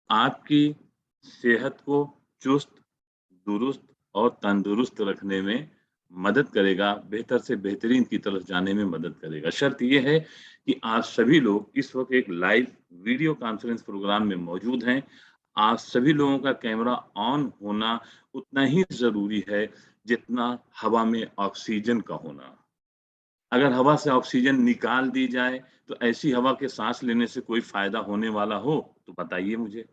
आपकी सेहत को चुस्त, दुरुस्त और तंदुरुस्त रखने में मदद करेगा, बेहतर से बेहतरीन की तरफ जाने में मदद करेगा। शर्त ये है कि आप सभी लोग इस वक़्त एक लाइव वीडियो कॉन्फ्रेंस प्रोग्राम में मौजूद हैं। आप सभी लोगों का कैमरा ऑन होना उतना ही ज़रूरी है, जितना हवा में ऑक्सीजन का होना। अगर हवा से ऑक्सीजन निकाल दी जाए, तो ऐसी हवा के साँस लेने से कोई फ़ायदा होने वाला हो, तो बताइए मुझे?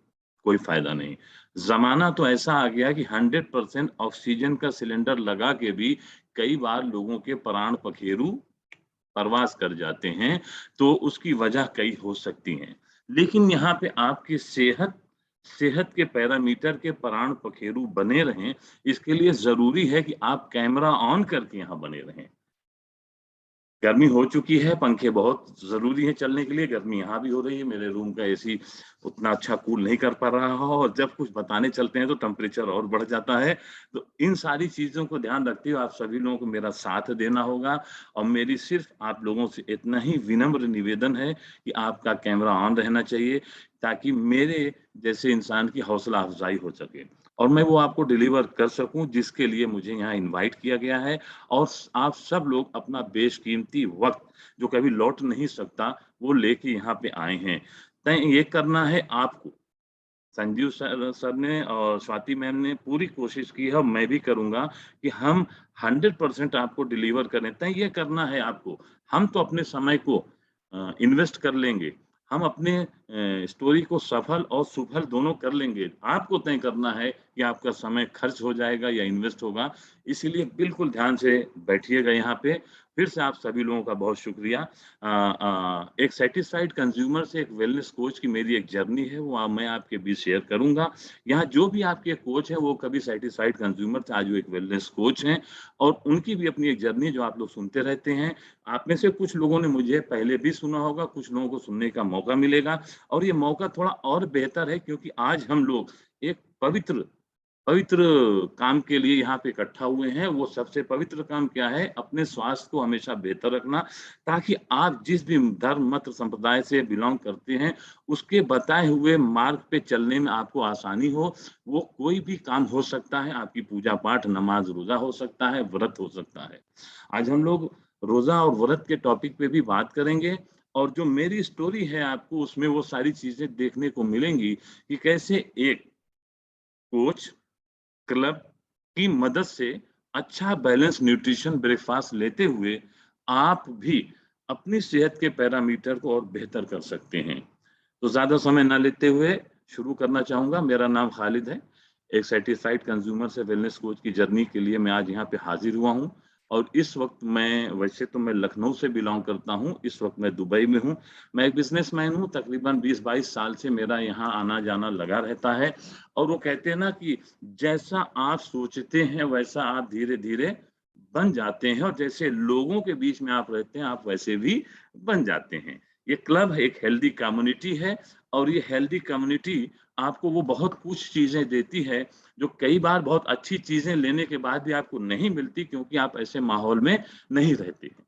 कोई फ़ायदा नहीं। ज़माना तो ऐसा आ गया कि 100% ऑक्सीजन का सिलेंडर लगा के भी कई बार लोगों के प्राण पखेरु परवास कर जाते हैं, तो उसकी वजह कई हो सकती हैं। लेकिन यहाँ पे आपकी सेहत सेहत के पैरामीटर के प्राण पखेरु बने रहें, इसके लिए ज़रूरी है कि आप कैमरा ऑन करके यहाँ बने रहें। गर्मी हो चुकी है, पंखे बहुत ज़रूरी हैं चलने के लिए, गर्मी यहाँ भी हो रही है, मेरे रूम का एसी उतना अच्छा कूल नहीं कर पा रहा हो और जब कुछ बताने चलते हैं तो टेम्परेचर और बढ़ जाता है। तो इन सारी चीज़ों को ध्यान रखते हुए आप सभी लोगों को मेरा साथ देना होगा और मेरी सिर्फ़ आप लोगों से इतना ही विनम्र निवेदन है कि आपका कैमरा ऑन रहना चाहिए, ताकि मेरे जैसे इंसान की हौसला अफ़ज़ाई हो सके और मैं वो आपको डिलीवर कर सकूँ जिसके लिए मुझे यहाँ इनवाइट किया गया है। और आप सब लोग अपना बेशकीमती वक़्त जो कभी लौट नहीं सकता, वो लेके यहाँ पे आए हैं। तय ये करना है आपको। संजीव सर ने और स्वाति मैम ने पूरी कोशिश की है और मैं भी करूँगा कि हम 100% आपको डिलीवर करें। तय ये करना है आपको। हम तो अपने समय को इन्वेस्ट कर लेंगे। हम अपने स्टोरी को सफल और सुफल दोनों कर लेंगे। आपको तय करना है कि आपका समय खर्च हो जाएगा या इन्वेस्ट होगा। इसीलिए बिल्कुल ध्यान से बैठिएगा यहाँ पे। फिर से आप सभी लोगों का बहुत शुक्रिया। एक सैटिस्फाइड कंज्यूमर से एक वेलनेस कोच की मेरी एक जर्नी है, वो मैं आपके बीच शेयर करूँगा। यहाँ जो भी आपके कोच हैं, वो कभी सैटिस्फाइड कंज्यूमर थे, आज वो एक वेलनेस कोच हैं और उनकी भी अपनी एक जर्नी जो आप लोग सुनते रहते हैं। आप में से कुछ लोगों ने मुझे पहले भी सुना होगा, कुछ लोगों को सुनने का मौका मिलेगा और ये मौका थोड़ा और बेहतर है क्योंकि आज हम लोग एक पवित्र पवित्र काम के लिए यहाँ पे इकट्ठा हुए हैं। वो सबसे पवित्र काम क्या है? अपने स्वास्थ्य को हमेशा बेहतर रखना, ताकि आप जिस भी धर्म, मत, संप्रदाय से बिलॉन्ग करते हैं, उसके बताए हुए मार्ग पे चलने में आपको आसानी हो। वो कोई भी काम हो सकता है, आपकी पूजा-पाठ, नमाज़, रोज़ा हो सकता है, व्रत हो सकता है। आज हम लोग रोज़ा और व्रत के टॉपिक पे भी बात करेंगे और जो मेरी स्टोरी है आपको उसमें वो सारी चीज़ें देखने को मिलेंगी कि कैसे एक कोच क्लब की मदद से अच्छा बैलेंस न्यूट्रिशन ब्रेकफास्ट लेते हुए आप भी अपनी सेहत के पैरामीटर को और बेहतर कर सकते हैं। तो ज़्यादा समय ना लेते हुए शुरू करना चाहूँगा। मेरा नाम खालिद है। एक सर्टिफाइड कंज्यूमर से वेलनेस कोच की जर्नी के लिए मैं आज यहाँ पे हाज़िर हुआ हूँ और इस वक़्त मैं वैसे तो मैं लखनऊ से बिलॉन्ग करता हूँ, इस वक़्त मैं दुबई में हूँ। मैं एक बिज़नेसमैन हूँ, तकरीबन 20-22 साल से मेरा यहाँ आना-जाना लगा रहता है और वो कहते हैं ना कि जैसा आप सोचते हैं वैसा आप धीरे-धीरे बन जाते हैं और जैसे लोगों के बीच में आप रहते हैं, आप वैसे भी बन जाते हैं। ये क्लब एक हेल्दी कम्युनिटी है और ये हेल्दी कम्युनिटी आपको वो बहुत कुछ चीज़ें देती है, जो कई बार बहुत अच्छी चीज़ें लेने के बाद भी आपको नहीं मिलती क्योंकि आप ऐसे माहौल में नहीं रहते हैं।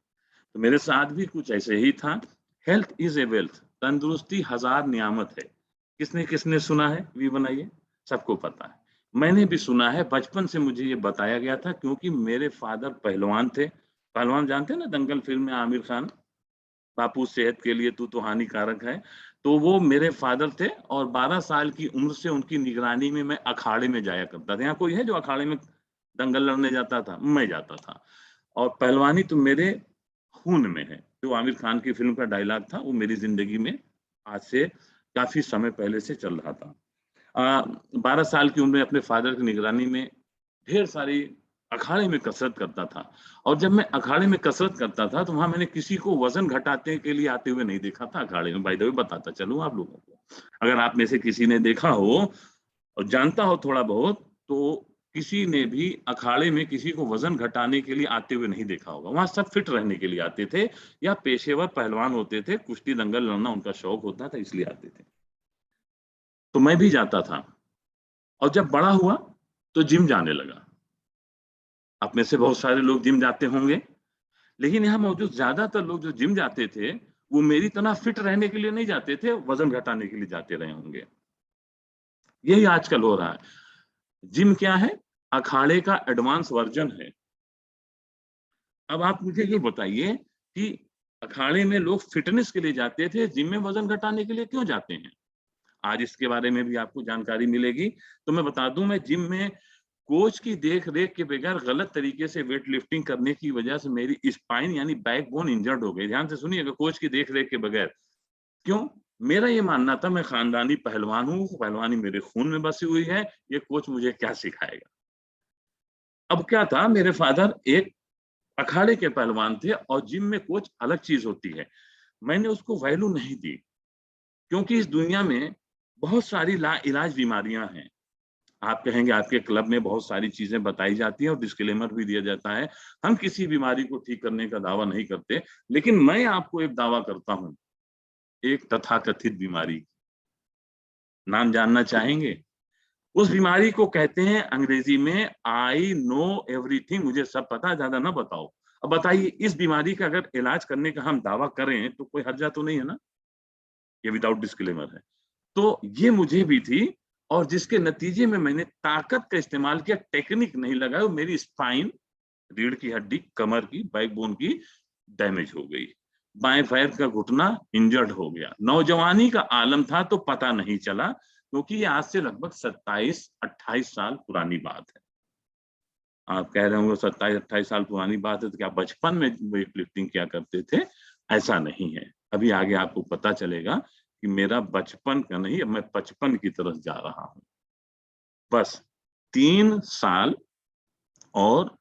तो मेरे साथ भी कुछ ऐसे ही था। हेल्थ इज़ अ वेल्थ, तंदुरुस्ती हज़ार नियामत है। किसने-किसने सुना है? वी बनाइए। सबको पता है। मैंने भी सुना है, बचपन से मुझे ये बताया गया था क्योंकि मेरे फ़ादर पहलवान थे। पहलवान जानते हैं ना दंगल फ़िल्म में आमिर खान? बापू सेहत के लिए तू तो हानिकारक है। तो वो मेरे फ़ादर थे और 12 साल की उम्र से उनकी निगरानी में मैं अखाड़े में जाया करता था। यहाँ कोई है जो अखाड़े में दंगल लड़ने जाता था? मैं जाता था। और पहलवानी तो मेरे खून में है। जो आमिर खान की फ़िल्म का डायलॉग था, वो मेरी ज़िंदगी में आज से काफ़ी समय पहले से चल रहा था। 12 साल की उम्र में अपने फ़ादर की निगरानी में ढेर सारी अखाड़े में कसरत करता था और जब मैं अखाड़े में कसरत करता था, तो वहाँ मैंने किसी को वज़न घटाने के लिए आते हुए नहीं देखा था अखाड़े में। बाय द वे बताता चलूँ आप लोगों को। अगर आप में से किसी ने देखा हो और जानता हो थोड़ा बहुत, तो किसी ने भी अखाड़े में किसी को वज़न घटाने के लिए आते हुए नहीं देखा होगा। वहाँ सब फिट रहने के लिए आते थे या पेशेवर पहलवान होते थे, कुश्ती दंगल लड़ना उनका शौक होता था इसलिए आते थे। तो मैं भी जाता था और जब बड़ा हुआ, तो जिम जाने लगा। आप में से बहुत सारे लोग जिम जाते होंगे, लेकिन यहाँ मौजूद ज़्यादातर लोग जो जिम जाते थे, वो मेरी तरह फिट रहने के लिए नहीं जाते थे, वज़न घटाने के लिए जाते रहे होंगे। यही आजकल हो रहा है। जिम क्या है? अखाड़े का एडवांस वर्जन है। अब आप मुझे ये बताइए कि अखाड़े में लोग फिटनेस के लिए जाते थे, जिम में वजन घटाने के लिए क्यों जाते हैं? आज इसके बारे में भी आपको जानकारी मिलेगी। तो मैं बता दूं, मैं जिम में कोच की देख-रेख के बगैर गलत तरीके से वेट लिफ्टिंग करने की वजह से मेरी स्पाइन यानी बैकबोन इंजर्ड हो गई। ध्यान से सुनिएगा, कोच की देख-रेख के बगैर। क्यों? मेरा ये मानना था मैं खानदानी पहलवान हूँ, पहलवानी मेरे खून में बसी हुई है, ये कोच मुझे क्या सिखाएगा? अब क्या था, मेरे फादर एक अखाड़े के पहलवान थे और जिम में कोच अलग चीज़ होती है। मैंने उसको वैल्यू नहीं दी, क्योंकि इस दुनिया में बहुत सारी लाइलाज बीमारियाँ हैं। आप कहेंगे आपके क्लब में बहुत सारी चीज़ें बताई जाती हैं और डिस्क्लेमर भी दिया जाता है। हम किसी बीमारी को ठीक करने का दावा नहीं करते, लेकिन मैं आपको एक दावा करता हूँ, एक तथाकथित बीमारी, नाम जानना चाहेंगे? उस बीमारी को कहते हैं अंग्रेजी में आई नो एवरीथिंग, मुझे सब पता है, ज़्यादा ना बताओ। अब बताइए, इस बीमारी का अगर इलाज करने का हम दावा करें, तो कोई हर्जा तो नहीं है ना? ये विदाउट डिस्क्लेमर है। तो ये मुझे भी थी और जिसके नतीजे में मैंने ताकत का इस्तेमाल किया, टेक्निक नहीं लगाया और मेरी स्पाइन, रीढ़ की हड्डी, कमर की, बैकबोन की डैमेज हो गई। बाएं पैर का घुटना इंजर्ड हो गया। नौजवानी का आलम था तो पता नहीं चला, क्योंकि ये आज से लगभग 27-28 साल पुरानी बात है। आप कह रहे होंगे 27-28 साल पुरानी बात है तो क्या बचपन में वेट लिफ्टिंग किया करते थे? ऐसा नहीं है। अभी आगे आपको पता चलेगा कि मेरा बचपन का नहीं, अब मैं 55 की तरफ जा रहा हूँ। बस 3 साल और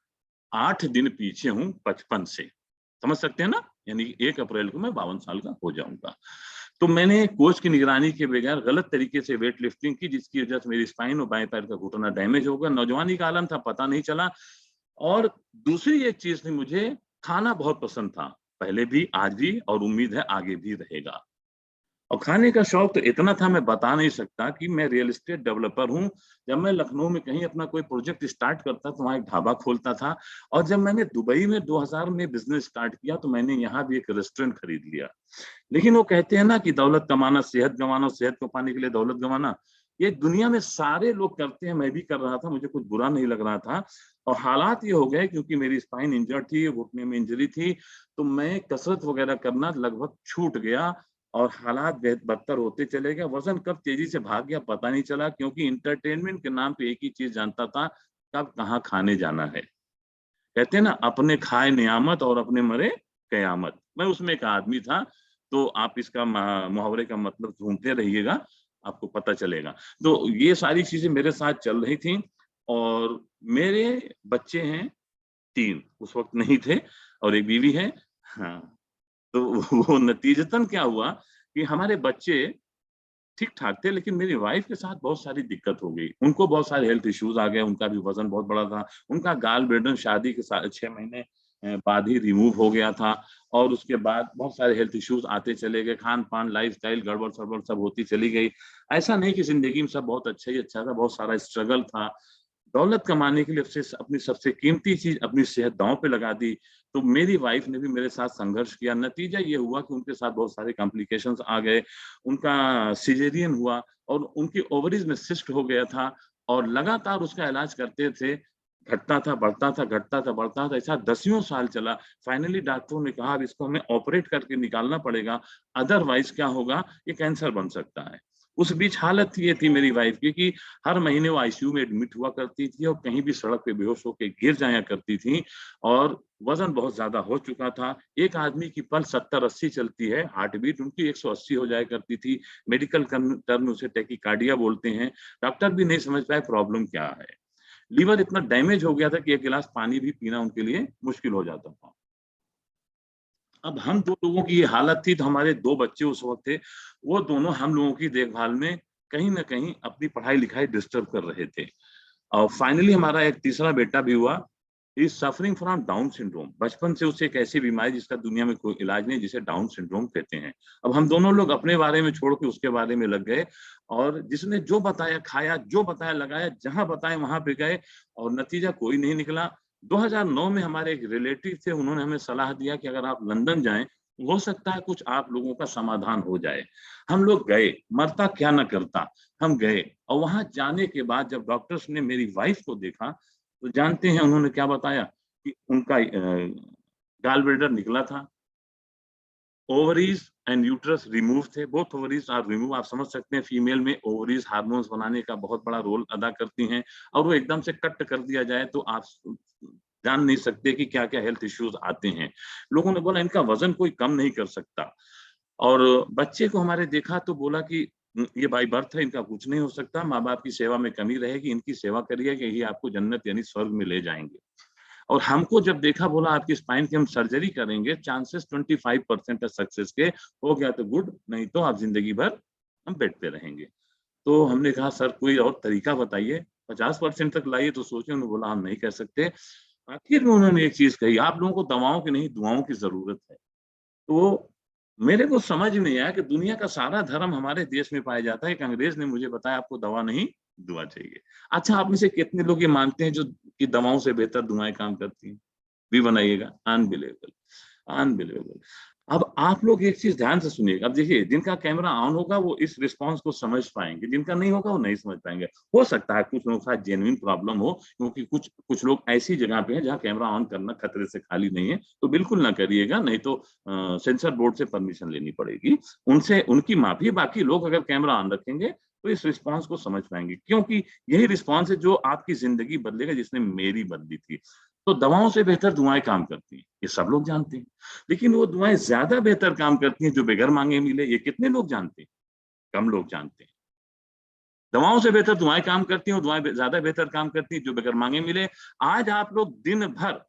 8 दिन पीछे हूँ 55 से। समझ सकते हैं ना? यानी 1 अप्रैल को मैं 52 साल का हो जाऊँगा। तो मैंने कोच की निगरानी के बगैर गलत तरीके से वेट लिफ्टिंग की, जिसकी वजह से मेरी स्पाइन और बाएँ पैर का घुटना डैमेज हो गया। नौजवानी का आलम था, पता नहीं चला। और दूसरी एक चीज़ थी, मुझे खाना बहुत पसंद था। पहले भी, आज भी और उम्मीद है आगे भी रहेगा। और खाने का शौक तो इतना था मैं बता नहीं सकता कि मैं रियल एस्टेट डेवलपर हूँ। जब मैं लखनऊ में कहीं अपना कोई प्रोजेक्ट स्टार्ट करता तो वहाँ एक ढाबा खोलता था और जब मैंने दुबई में 2000 में बिज़नेस स्टार्ट किया तो मैंने यहाँ भी एक रेस्टोरेंट खरीद लिया। लेकिन वो कहते हैं ना कि दौलत कमाना सेहत गँवाना और सेहत को पाने के लिए दौलत गँवाना, ये दुनिया में सारे लोग करते हैं, मैं भी कर रहा था, मुझे कुछ बुरा नहीं लग रहा था। और हालात ये हो गए, क्योंकि मेरी स्पाइन इंजर्ड थी, घुटने में इंजरी थी, तो मैं कसरत वगैरह करना लगभग छूट गया और हालात बदतर होते चले गए। वज़न कब तेज़ी से भाग गया पता नहीं चला, क्योंकि एंटरटेनमेंट के नाम पे एक ही चीज़ जानता था, कब कहाँ खाने जाना है। कहते हैं ना, अपने खाए नियामत और अपने मरे कयामत। मैं उसमें एक आदमी था, तो आप इसका मुहावरे का मतलब ढूँढते रहिएगा, आपको पता चलेगा। तो ये सारी चीज़ें मेरे साथ चल रही थी और मेरे बच्चे हैं 3, उस वक़्त नहीं थे और एक बीवी है। हाँ, तो वो नतीजतन क्या हुआ कि हमारे बच्चे ठीक-ठाक थे, लेकिन मेरी वाइफ़ के साथ बहुत सारी दिक्कत हो गई। उनको बहुत सारे हेल्थ इश्यूज़ आ गए, उनका भी वज़न बहुत बड़ा था। उनका गॉल ब्लैडर शादी के 6 महीने बाद ही रिमूव हो गया था और उसके बाद बहुत सारे हेल्थ इश्यूज़ आते चले गए। खान-पान, लाइफ़स्टाइल गड़बड़-सड़बड़ सब होती चली गई। ऐसा नहीं कि ज़िंदगी में सब बहुत अच्छा ही अच्छा था, बहुत सारा स्ट्रगल था। दौलत कमाने के लिए अपनी सबसे कीमती चीज़, अपनी सेहत दाँव पे लगा दी। तो मेरी वाइफ़ ने भी मेरे साथ संघर्ष किया। नतीजा ये हुआ कि उनके साथ बहुत सारे कॉम्प्लिकेशंस आ गए। उनका सिज़ेरियन हुआ और उनकी ओवरीज़ में सिस्ट हो गया था और लगातार उसका इलाज करते थे। घटता था, बढ़ता था, घटता था, बढ़ता था, ऐसा दसियों साल चला। फाइनली डॉक्टरों ने कहा अब इसको हमें ऑपरेट करके निकालना पड़ेगा, अदरवाइज़ क्या होगा, ये कैंसर बन सकता है। उस बीच हालत ये थी मेरी वाइफ़ की कि हर महीने वो आईसीयू में एडमिट हुआ करती थी और कहीं भी सड़क पे बेहोश होके गिर जाया करती थी और वज़न बहुत ज़्यादा हो चुका था। एक आदमी की पल्स 70-80 चलती है, हार्ट बीट उनकी 180 हो जाया करती थी। मेडिकल टर्म में उसे टैकीकार्डिया बोलते हैं। डॉक्टर भी नहीं समझ पाए प्रॉब्लम क्या है। लीवर इतना डैमेज हो गया था कि 1 गिलास पानी भी पीना उनके लिए मुश्किल हो जाता था। अब हम 2 लोगों की ये हालत थी, तो हमारे 2 बच्चे उस वक़्त थे, वो दोनों हम लोगों की देखभाल में कहीं न कहीं अपनी पढ़ाई-लिखाई डिस्टर्ब कर रहे थे। और फाइनली हमारा एक तीसरा बेटा भी हुआ, he is suffering from down syndrome. बचपन से उसे एक ऐसी बीमारी जिसका दुनिया में कोई इलाज नहीं, जिसे डाउन सिंड्रोम कहते हैं। अब हम दोनों लोग अपने बारे में छोड़ के उसके बारे में लग गए और जिसने जो बताया खाया, जो बताया लगाया, जहाँ बताया वहाँ पे गए और नतीजा कोई नहीं निकला। 2009 में हमारे एक रिलेटिव थे, उन्होंने हमें सलाह दिया कि अगर आप लंदन जाएँ, हो सकता है कुछ आप लोगों का समाधान हो जाए। हम लोग गए, मरता क्या ना करता, हम गए और वहाँ जाने के बाद जब डॉक्टर्स ने मेरी वाइफ को देखा, तो जानते हैं उन्होंने क्या बताया कि उनका गॉल ब्लैडर निकला था, ओवरीज एंड यूट्रस रिमूव थे, बोथ ओवरीज आर रिमूव। आप समझ सकते हैं फीमेल में ओवरीज हार्मोन्स बनाने का बहुत बड़ा रोल अदा करती हैं और वो एकदम से कट कर दिया जाए तो आप जान नहीं सकते कि क्या-क्या हेल्थ इश्यूज आते हैं। लोगों ने बोला इनका वजन कोई कम नहीं कर सकता और बच्चे को हमारे देखा तो बोला कि ये बाय बर्थ है, इनका कुछ नहीं हो सकता, माँ-बाप की सेवा में कमी रहेगी, इनकी सेवा करिए कि यही आपको जन्नत यानी स्वर्ग में ले जाएँगे। और हमको जब देखा बोला आपकी स्पाइन की हम सर्जरी करेंगे, चांसेस 25% है सक्सेस के, हो गया तो गुड, नहीं तो आप ज़िंदगी भर हम बेड पे रहेंगे। तो हमने कहा सर कोई और तरीका बताइए, 50% तक लाइए तो सोचे, उन्होंने बोला हम नहीं कर सकते। आखिर में उन्होंने एक चीज़ कही, आप लोगों को दवाओं की नहीं दुआओं की ज़रूरत है। तो मेरे को समझ नहीं आया कि दुनिया का सारा धर्म हमारे देश में पाया जाता है। एक अंग्रेज ने मुझे बताया आपको दवा नहीं, दुआ चाहिए। अच्छा आप में से कितने लोग ये मानते हैं जो कि दवाओं से बेहतर दुआएँ काम करती हैं? भी बनाइएगा, अनबिलीवेबल, अनबिलीवेबल। अब आप लोग एक चीज़ ध्यान से सुनिएगा, अब देखिए जिनका कैमरा ऑन होगा वो इस रिस्पॉन्स को समझ पाएँगे, जिनका नहीं होगा वो नहीं समझ पाएँगे। हो सकता है कुछ लोगों के साथ जेन्युइन प्रॉब्लम हो क्योंकि कुछ कुछ लोग ऐसी जगह पे हैं जहाँ कैमरा ऑन करना खतरे से खाली नहीं है, तो बिल्कुल ना करिएगा, नहीं तो सेंसर बोर्ड से परमिशन लेनी पड़ेगी। उनसे उनकी माफ़ी, बाकी लोग अगर कैमरा ऑन रखेंगे तो इस रिस्पॉन्स को समझ पाएँगे क्योंकि यही रिस्पॉन्स है जो आपकी ज़िंदगी बदलेगा जिसने मेरी बदली थी। तो दवाओं से बेहतर दुआएँ काम करती हैं, ये सब लोग जानते हैं। लेकिन वो दुआएँ ज़्यादा बेहतर काम करती हैं जो बगैर माँगे मिले, ये कितने लोग जानते हैं? कम लोग जानते हैं। दवाओं से बेहतर दुआएँ काम करती हैं और दुआएँ ज़्यादा बेहतर काम करती हैं जो बगैर माँगे मिले। आज आप लोग दिन भर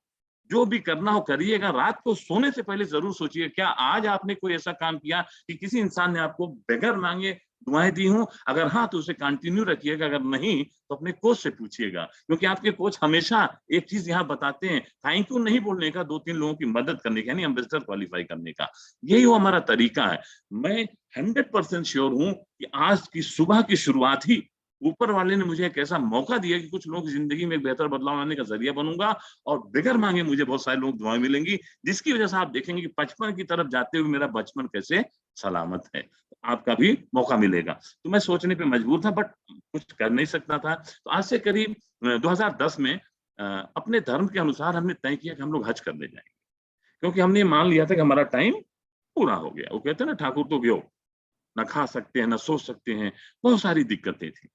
जो भी करना हो करिएगा, रात को सोने से पहले ज़रूर सोचिए क्या आज आपने कोई ऐसा काम किया कि किसी इंसान ने आपको बगैर माँगे दुआएँ दी हों? अगर हाँ, तो उसे कंटिन्यू रखिएगा, अगर नहीं, तो अपने कोच से पूछिएगा। क्योंकि आपके कोच हमेशा एक चीज़ यहाँ बताते हैं, थैंक यू नहीं बोलने का, 2-3 लोगों की मदद करने का, यानी एम्बेसडर क्वालीफाई करने का। यही वो हमारा तरीका है। मैं 100% श्योर हूँ कि आज की सुबह की शुरुआत ही ऊपर वाले ने मुझे एक ऐसा मौका दिया कि कुछ लोगों की ज़िंदगी में एक बेहतर बदलाव लाने का ज़रिया बनूँगा और बगैर माँगे मुझे बहुत सारे लोग दुआएँ मिलेंगी, जिसकी वज़ह से आप देखेंगे कि 55 की तरफ जाते हुए मेरा बचपन कैसे सलामत है। आपका भी मौका मिलेगा। तो मैं सोचने पे मजबूर था बट कुछ कर नहीं सकता था। तो आज से करीब 2010 में अपने धर्म के अनुसार हमने तय किया कि हम लोग हज करने जाएँगे। क्योंकि हमने ये मान लिया था कि हमारा टाइम पूरा हो गया। वो कहते हैं ना ठाकुर तो गयो, ना खा सकते हैं, ना सो सकते हैं, बहुत सारी दिक्कतें थी।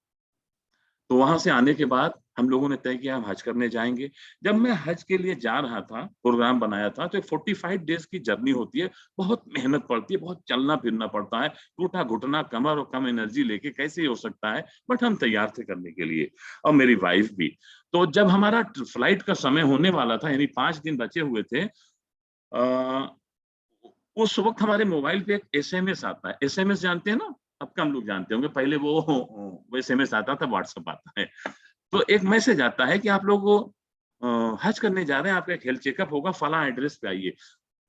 तो वहाँ से आने के बाद हम लोगों ने तय किया हम हज करने जाएँगे। जब मैं हज के लिए जा रहा था, प्रोग्राम बनाया था, तो एक 45 डेज़ की जर्नी होती है, बहुत मेहनत पड़ती है, बहुत चलना-फिरना पड़ता है, टूटा-घुटना कमर और कम एनर्जी लेके कैसे हो सकता है, बट हम तैयार थे करने के लिए और मेरी वाइफ भी। तो जब हमारा फ्लाइट का समय होने वाला था, यानी 5 दिन बचे हुए थे अ, उस वक़्त हमारे मोबाइल पे एक एसएमएस आता है। एसएमएस जानते हैं ना? अब कम लोग जानते होंगे, पहले वो एसएमएस आता था, व्हाट्सएप आता है। तो एक मैसेज आता है कि आप लोग हज करने जा रहे हैं, आपका एक हेल्थ चेकअप होगा, फलाँ एड्रेस पे आइए।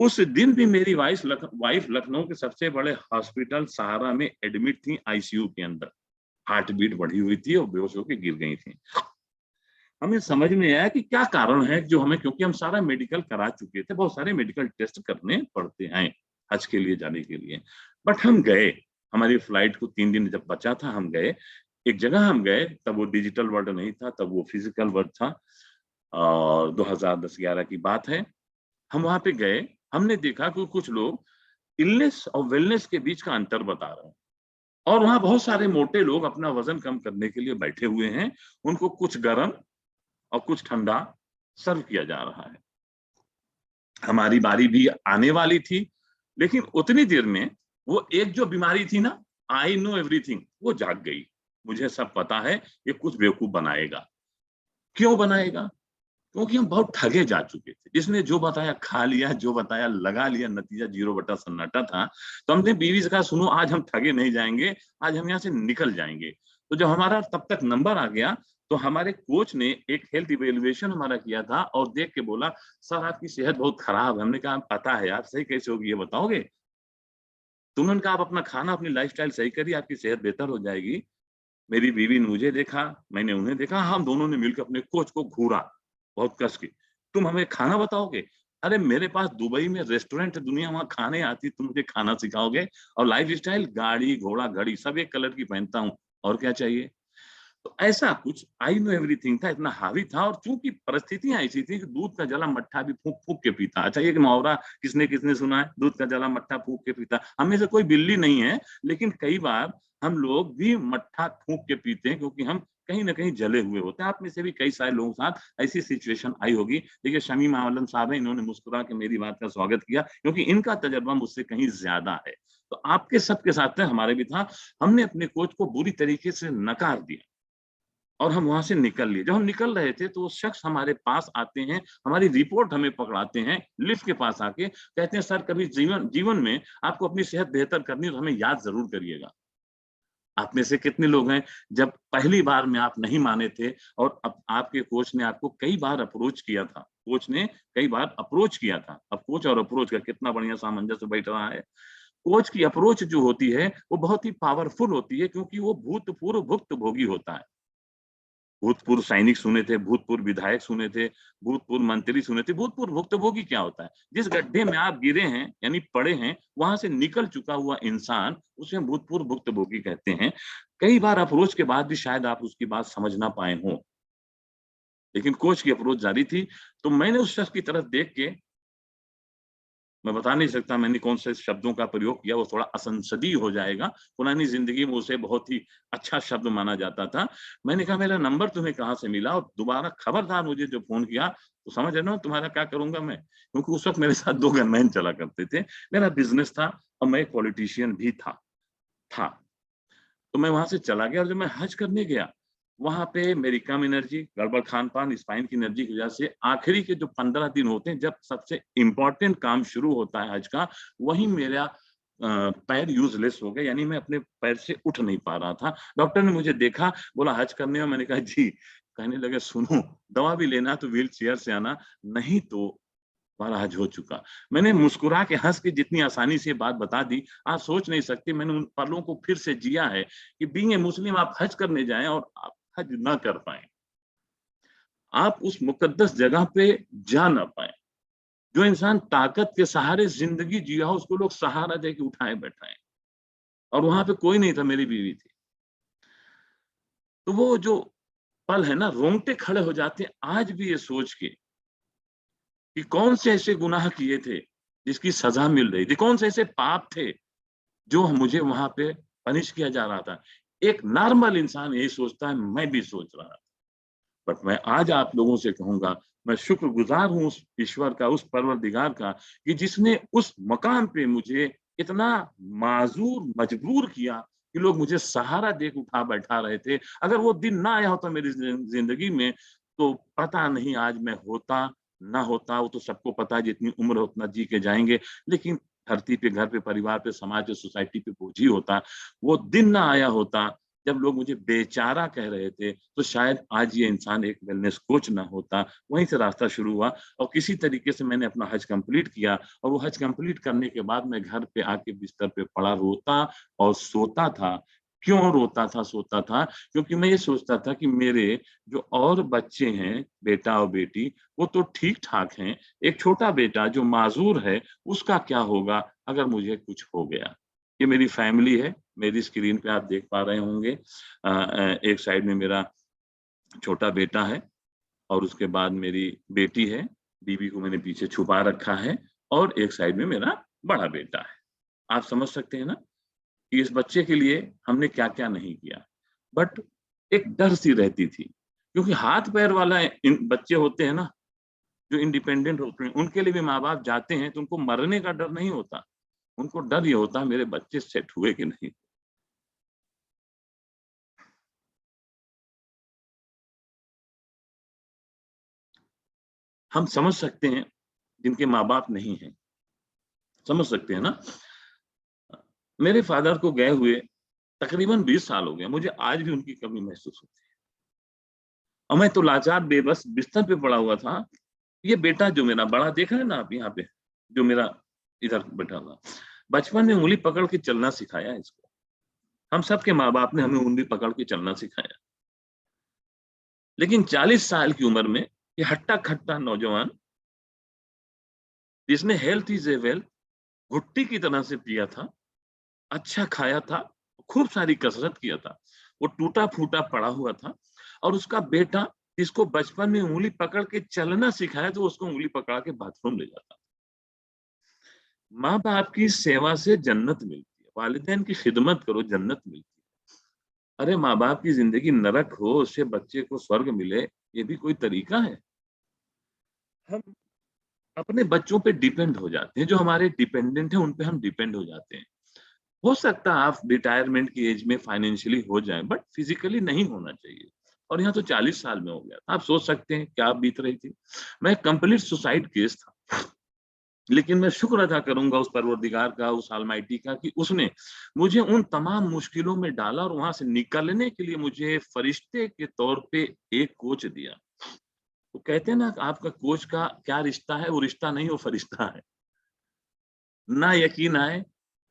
उस दिन भी मेरी वाइफ लखनऊ के सबसे बड़े हॉस्पिटल सहारा में एडमिट थी आईसीयू के अंदर। हार्ट बीट बढ़ी हुई थी और बेहोश होके गिर गई थी। हमें समझ में आया कि क्या कारण है जो हमें, क्योंकि हम सारा मेडिकल करा चुके थे, बहुत सारे मेडिकल टेस्ट करने पड़ते हैं हज के लिए जाने के लिए। बट हम गए, हमारी फ्लाइट को 3 दिन जब बचा था हम गए। एक जगह हम गए, तब वो डिजिटल वर्ल्ड नहीं था, तब वो फिजिकल वर्ल्ड था और 2010-11 की बात है। हम वहाँ पे गए, हमने देखा कि कुछ लोग इलनेस और वेलनेस के बीच का अंतर बता रहे हैं और वहाँ बहुत सारे मोटे लोग अपना वज़न कम करने के लिए बैठे हुए हैं। उनको कुछ गरम और कुछ ठंडा सर्व किया जा रहा है। हमारी बारी भी आने वाली थी, लेकिन उतनी देर में वो एक जो बीमारी थी ना, आई नो एवरीथिंग, वो जाग गई। मुझे सब पता है, ये कुछ बेवकूफ़ बनाएगा। क्यों बनाएगा? क्योंकि हम बहुत ठगे जा चुके थे। जिसने जो बताया खा लिया, जो बताया लगा लिया, नतीजा ज़ीरो बटा सन्नाटा था। तो हमने बीवी से कहा सुनो आज हम ठगे नहीं जाएँगे, आज हम यहाँ से निकल जाएँगे। तो जब हमारा तब तक नंबर आ गया, तो हमारे कोच ने एक हेल्थ इवैल्यूएशन हमारा किया था और देख के बोला, "सर आपकी सेहत बहुत खराब है।" हमने कहा, "पता है यार, सही कैसे होगी ये बताओगे?" तो उन्होंने कहा, "आप अपना खाना, अपनी लाइफ़स्टाइल सही करिए, आपकी सेहत बेहतर हो जाएगी।" मेरी बीवी ने मुझे देखा, मैंने उन्हें देखा, हम दोनों ने मिलकर अपने कोच को घूरा, बहुत कस के। "तुम हमें खाना बताओगे?" अरे मेरे पास दुबई में रेस्टोरेंट दुनिया वहां खाने आती, तुम मुझे खाना सिखाओगे? और लाइफ स्टाइल, गाड़ी घोड़ा घड़ी सब एक कलर की पहनता हूँ, और क्या चाहिए? तो ऐसा कुछ आई नो एवरीथिंग था, इतना हावी था। और चूंकि परिस्थितियां ऐसी थी कि दूध का जला मट्ठा भी फूक फूक के पीता। अच्छा, ये मुहावरा किसने किसने सुना है? दूध का जला मट्ठा फूक के पीता। हम में से कोई बिल्ली नहीं है, लेकिन कई बार हम लोग भी मट्ठा फूक के पीते हैं, क्योंकि हम कहीं ना कहीं जले हुए होते हैं। आप में से भी कई सारे लोगों के साथ ऐसी सिचुएशन आई होगी। देखिए, शमीम आलम साहब है, इन्होंने मुस्कुरा के मेरी बात का स्वागत किया, क्योंकि इनका तजर्बा मुझसे कहीं ज्यादा है। तो आपके सबके साथ है, हमारे भी था। हमने अपने कोच को बुरी तरीके से नकार दिया और हम वहां से निकल लिए। जब हम निकल रहे थे तो वो शख्स हमारे पास आते हैं, हमारी रिपोर्ट हमें पकड़ाते हैं, लिफ्ट के पास आके कहते हैं, सर कभी जीवन जीवन में आपको अपनी सेहत बेहतर करनी है तो हमें याद जरूर करिएगा। आप में से कितने लोग हैं, जब पहली बार में आप नहीं माने थे और अब आपके कोच ने आपको कई बार अप्रोच किया था, कोच ने कई बार अप्रोच किया था। अब कोच और अप्रोच का कितना बढ़िया सामंजस्य बैठ रहा है। कोच की अप्रोच जो होती है वो बहुत ही पावरफुल होती है, क्योंकि वो भूतपूर्व भुक्तभोगी होता है। भूतपूर्व सैनिक सुने थे, भूतपूर्व विधायक सुने थे, भूतपूर्व मंत्री सुने थे। भूतपूर्व भुक्तभोगी क्या होता है? जिस गड्ढे में आप गिरे हैं, यानी पड़े हैं, वहां से निकल चुका हुआ इंसान, उसे भूतपूर्व भुक्तभोगी कहते हैं। कई बार अप्रोच के बाद भी शायद आप उसकी बात समझ ना पाए हों, लेकिन कोच की अप्रोच जारी थी। तो मैंने उस शख्स की तरफ देख के, मैं बता नहीं सकता मैंने कौन से शब्दों का प्रयोग किया, वो थोड़ा असंसदीय हो जाएगा। पुरानी जिंदगी में उसे बहुत ही अच्छा शब्द माना जाता था। मैंने कहा, मेरा नंबर तुम्हें कहाँ से मिला? और दोबारा खबरदार मुझे जो फोन किया, तो समझ रहे हो तुम्हारा क्या करूंगा मैं, क्योंकि उस वक्त मेरे साथ 2 गनमैन चला करते थे। मेरा बिजनेस था और मैं एक पॉलिटिशियन भी था। तो मैं वहां से चला गया। और जब मैं हज करने गया, वहां पे मेरी कम एनर्जी, गड़बड़ खान पान, स्पाइन की एनर्जी की वजह से आखिरी के जो 15 दिन होते हैं, जब सबसे इंपॉर्टेंट काम शुरू होता है हज का, वही मेरा पैर यूजलेस हो गए, यानी मैं अपने पैर से उठ नहीं पा रहा था। डॉक्टर ने मुझे देखा, बोला हज करने में? मैंने कहा जी। कहने लगे, सुनो, दवा भी लेना तो व्हील चेयर से आना, नहीं तो हमारा हज हो चुका। मैंने मुस्कुरा के, हंस के जितनी आसानी से बात बता दी, आप सोच नहीं सकते मैंने उन पलों को फिर से जिया है कि बीइंग ए मुस्लिम आप हज करने जाएं और आप हज ना कर पाए, आप उस मुकद्दस जगह पे जा ना पाए। जो इंसान ताकत के सहारे जिंदगी जिया हो, उसको लोग सहारा दे के उठाए बैठाए। और वहां पे कोई नहीं था, मेरी बीवी थी। तो वो जो पल है ना, रोंगटे खड़े हो जाते हैं आज भी ये सोच के कि कौन से ऐसे गुनाह किए थे जिसकी सजा मिल रही थी, कौन से ऐसे पाप थे जो मुझे वहां पे पनिश किया जा रहा था। एक नॉर्मल इंसान यही सोचता है, मैं भी सोच रहा था। बट मैं आज आप लोगों से कहूंगा, मैं शुक्रगुजार हूं उस ईश्वर का, उस परवरदिगार का, कि जिसने उस मकाम पे मुझे इतना माजूर मजबूर किया कि लोग मुझे सहारा देकर उठा बैठा रहे थे। अगर वो दिन ना आया होता मेरी जिंदगी में, तो पता नहीं आज मैं होता ना होता। वो तो सबको पता है, जितनी उम्र है उतना जी के जाएंगे। लेकिन धरती पे, घर पे, परिवार पे, समाज पे, सोसाइटी पे बोझ ही होता। वो दिन ना आया होता जब लोग मुझे बेचारा कह रहे थे, तो शायद आज ये इंसान एक वेलनेस कोच ना होता। वहीं से रास्ता शुरू हुआ और किसी तरीके से मैंने अपना हज कंप्लीट किया। और वो हज कंप्लीट करने के बाद मैं घर पे आके बिस्तर पे पड़ा रोता और सोता था। क्यों रोता था, सोता था? क्योंकि मैं ये सोचता था कि मेरे जो और बच्चे हैं, बेटा और बेटी, वो तो ठीक ठाक हैं। एक छोटा बेटा जो माजूर है, उसका क्या होगा अगर मुझे कुछ हो गया? ये मेरी फैमिली है। मेरी स्क्रीन पे आप देख पा रहे होंगे, एक साइड में मेरा छोटा बेटा है और उसके बाद मेरी बेटी है। बीवी को मैंने पीछे छुपा रखा है और एक साइड में मेरा बड़ा बेटा है। आप समझ सकते हैं ना कि इस बच्चे के लिए हमने क्या-क्या नहीं किया। बट एक डर सी रहती थी, क्योंकि हाथ पैर वाला इन बच्चे होते हैं ना, जो इंडिपेंडेंट होते हैं, उनके लिए भी माँ-बाप जाते हैं तो उनको मरने का डर नहीं होता। उनको डर ये होता है मेरे बच्चे सेट हुए कि नहीं। हम समझ सकते हैं जिनके माँ-बाप नहीं हैं, समझ सकते हैं ना? मेरे फादर को गए हुए तकरीबन 20 साल हो गए, मुझे आज भी उनकी कमी महसूस होती है। और मैं तो लाचार बेबस बिस्तर पे पड़ा हुआ था। ये बेटा जो मेरा बड़ा, देख रहे हैं ना आप यहाँ पे, जो मेरा इधर बैठा हुआ, बचपन में उँगली पकड़ के चलना सिखाया इसको। हम सबके माँ-बाप ने हमें उँगली पकड़ के चलना सिखाया। लेकिन 40 साल की उम्र में ये हट्टा-खट्टा नौजवान जिसने हेल्थ इज ए वेल्थ घुट्टी की तरह से पिया था, अच्छा खाया था, खूब सारी कसरत किया था। वो टूटा-फूटा पड़ा हुआ था और उसका बेटा जिसको बचपन में उँगली पकड़ के चलना सिखाया तो उसको उँगली पकड़ा के बाथरूम ले जाता। माँ-बाप की सेवा से जन्नत मिलती है, वालिदैन की खिदमत करो जन्नत मिलती है। अरे माँ-बाप की ज़िंदगी नरक हो, उससे बच्चे को स्वर्ग मिले, ये भी कोई तरीका है? हम अपने बच्चों पे डिपेंड हो जाते हैं, जो हमारे डिपेंडेंट हैं उन पे हम डिपेंड हो जाते हैं। हो सकता है आप रिटायरमेंट की एज में फाइनेंशियली हो जाएँ, बट फिज़िकली नहीं होना चाहिए। और यहाँ तो 40 साल में हो गया था। आप सोच सकते हैं क्या बीत रही थी। मैं कंप्लीट सुसाइड केस था। लेकिन मैं शुक्र अदा करूँगा उस परवरदिगार का, उस ऑलमाइटी का कि उसने मुझे उन तमाम मुश्किलों में डाला और वहाँ से निकलने के लिए मुझे फरिश्ते के तौर पे एक कोच दिया। वो कहते हैं ना आपका कोच का क्या रिश्ता है, वो रिश्ता नहीं वो फरिश्ता है। ना यकीन आए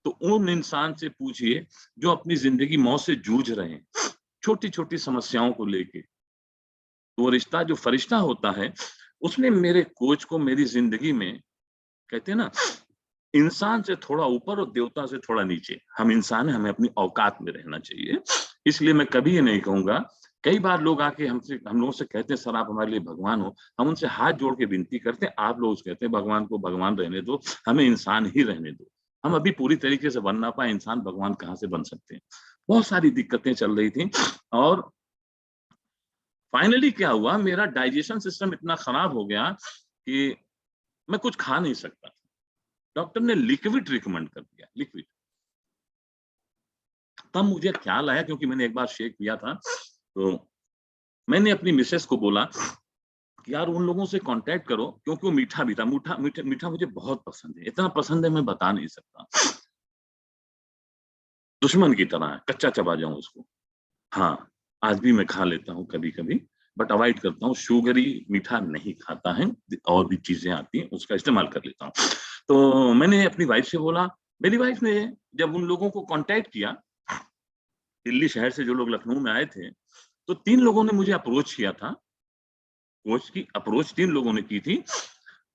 तो उन इंसान से पूछिए जो अपनी ज़िंदगी मौत से जूझ रहे हैं, छोटी-छोटी समस्याओं को लेके। वो रिश्ता जो फरिश्ता होता है, उसने मेरे कोच को मेरी ज़िंदगी में कहते हैं ना इंसान से थोड़ा ऊपर और देवता से थोड़ा नीचे। हम इंसान हैं, हमें अपनी औकात में रहना चाहिए। इसलिए मैं कभी ये नहीं कहूँगा कई बार लोग आके हम लोगों से कहते हैं सर आप हमारे लिए भगवान हो। हम उनसे हाथ जोड़ के विनती करते हैं, आप लोग कहते हैं भगवान को भगवान रहने दो, हमें इंसान ही रहने दो। हम अभी पूरी तरीके से बन ना पाए, इंसान भगवान कहाँ से बन सकते हैं। बहुत सारी दिक्कतें चल रही थी और फाइनली क्या हुआ मेरा डाइजेशन सिस्टम इतना खराब हो गया कि मैं कुछ खा नहीं सकता। डॉक्टर ने लिक्विड रिकमेंड कर दिया, लिक्विड। तब मुझे ख्याल आया क्योंकि मैंने एक बार शेक पिया था, तो मैंने अपनी मिसेज़ को बोला कि यार उन लोगों से कॉन्टैक्ट करो क्योंकि वो मीठा भी था, मीठा मुझे बहुत पसंद है, इतना पसंद है मैं बता नहीं सकता। दुश्मन की तरह है, कच्चा चबा जाऊँ उसको। हाँ, आज भी मैं खा लेता हूँ कभी-कभी, बट अवॉइड करता हूँ, शुगरी मीठा नहीं खाता है, और भी चीज़ें आती हैं, उसका इस्तेमाल कर लेता हूँ। तो मैंने अपनी वाइफ़ से बोला, मेरी वाइफ़ ने जब उन लोगों को कॉन्टैक्ट किया, दिल्ली शहर से जो लोग लखनऊ में आए थे, तो 3 लोगों ने मुझे अप्रोच किया था। कोच की अप्रोच 3 लोगों ने की थी।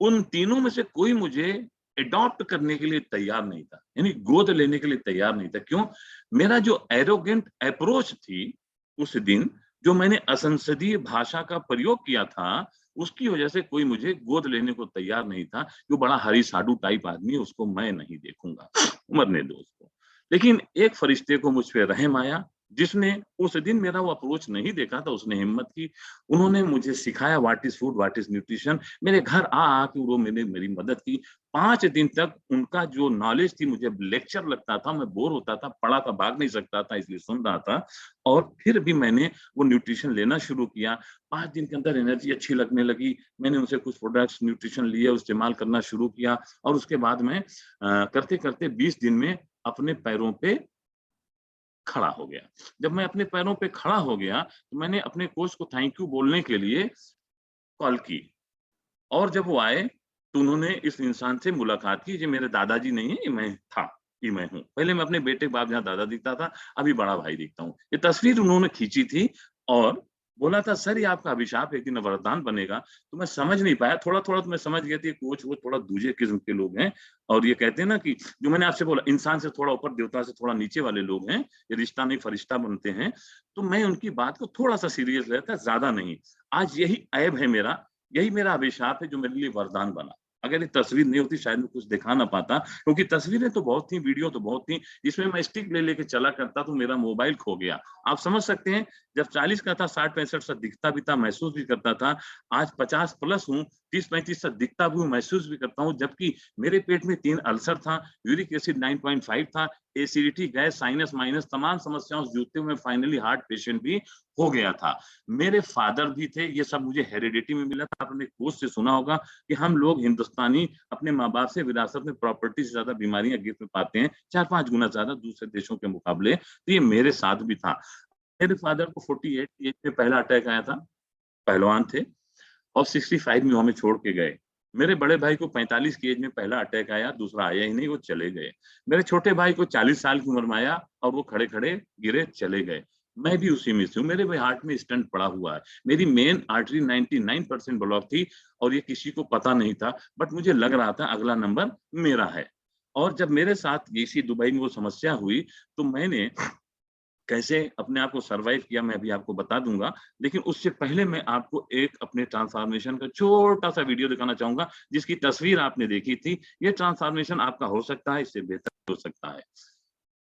उन तीनों में से कोई मुझे एडॉप्ट करने के लिए तैयार नहीं था, यानी गोद लेने के लिए तैयार नहीं था। क्यों? मेरा जो एरोगेंट अप्रोच थी उस दिन, जो मैंने असंसदीय भाषा का प्रयोग किया था, उसकी वजह से कोई मुझे गोद लेने को तैयार नहीं था। जो बड़ा हरी-साडू टाइप आदमी है, उसको मैं नहीं देखूँगा, मरने दो उसको। लेकिन एक फरिश्ते को मुझ पे रहम आया, जिसने उस दिन मेरा वो अप्रोच नहीं देखा था, उसने हिम्मत की। उन्होंने मुझे सिखाया what is food, what is nutrition. मेरे घर आ के वो मेरी मदद की। 5 दिन तक उनका जो नॉलेज थी मुझे लेक्चर लगता था, मैं बोर होता था, पढ़ा था, भाग नहीं सकता था इसलिए सुन रहा था और फिर भी मैंने वो न्यूट्रिशन लेना शुरू किया। 5 दिन के अंदर एनर्जी अच्छी लगने लगी। मैंने उनसे कुछ प्रोडक्ट्स न्यूट्रिशन लिए, इस्तेमाल करना शुरू किया और उसके बाद मैं करते-करते 20 दिन में अपने पैरों पे खड़ा हो गया। जब मैं अपने पैरों पे खड़ा हो गया, तो मैंने अपने कोच को थैंक यू बोलने के लिए कॉल की और जब वो आए, तो उन्होंने इस इंसान से मुलाकात की, ये मेरे दादाजी नहीं है, ये मैं था, ये मैं हूँ। पहले मैं अपने बेटे के बाद जहाँ दादा दिखता था, अभी बड़ा भाई दिखता हूँ। ये तस्वीर उन्होंने खींची थी और बोला था, "सर ये आपका अभिशाप है, एक दिन वरदान बनेगा।" तो मैं समझ नहीं पाया, थोड़ा-थोड़ा तो मैं समझ गया था, ये कोच वो थोड़ा दूसरे किस्म के लोग हैं और ये कहते हैं ना कि जो मैंने आपसे बोला, इंसान से थोड़ा ऊपर, देवता से थोड़ा नीचे वाले लोग हैं, ये रिश्ता नहीं फरिश्ता बनते हैं। तो मैं उनकी बात को थोड़ा-सा सीरियस लेता, ज़्यादा नहीं। आज यही ऐब है मेरा यही मेरा अभिशाप है जो मेरे लिए वरदान बना। अगर ये तस्वीर नहीं होती शायद मैं कुछ दिखा ना पाता क्योंकि तस्वीरें तो बहुत थी, वीडियो तो बहुत थी। इसमें मैं स्टिक ले लेके चला करता तो मेरा मोबाइल खो गया। आप समझ सकते हैं जब 40 का था 60-65 सा दिखता भी था, महसूस भी करता था। आज 50 प्लस हूँ, 30-35 सा दिखता भी हूँ, महसूस भी करता हूँ जबकि मेरे पेट में 3 अल्सर था, यूरिक एसिड 9.5 था, एसिडिटी, गैस, साइनस, माइनस तमाम समस्याओं से जूझते हुए फाइनली हार्ट पेशेंट भी हो गया था। मेरे फादर भी थे, ये सब मुझे हेरिडिटी में मिला था। आपने कोच से सुना होगा कि हम लोग हिंदुस्तानी अपने माँ-बाप से विरासत में प्रॉपर्टी से ज़्यादा बीमारियाँ गिफ्ट में पाते हैं, 4-5 गुना ज़्यादा दूसरे देशों के मुकाबले। तो ये मेरे साथ भी था। मेरे फादर को 48 की एज में पहला अटैक आया था, पहलवान थे और 65 में वो हमें छोड़ के गए। मेरे बड़े भाई को 45 की एज में पहला अटैक आया, दूसरा आया ही नहीं, वो चले गए। मेरे छोटे भाई को 40 साल की उम्र में आया और वो खड़े-खड़े गिरे, चले गए। मैं भी उसी में से हूँ। मेरे भाई हार्ट में स्टंट पड़ा हुआ है। मेरी मेन आर्टरी 99% ब्लॉक थी और ये किसी को पता नहीं था, बट मुझे लग रहा था अगला नंबर मेरा है। और जब मेरे साथ इसी दुबई में वो समस्या हुई, तो मैंने कैसे अपने आप को सर्वाइव किया मैं अभी आपको बता दूँगा। लेकिन उससे पहले मैं आपको एक अपने ट्रांसफॉर्मेशन का छोटा-सा वीडियो दिखाना चाहूँगा, जिसकी तस्वीर आपने देखी थी। ये ट्रांसफॉर्मेशन आपका हो सकता है, इससे बेहतर हो सकता है।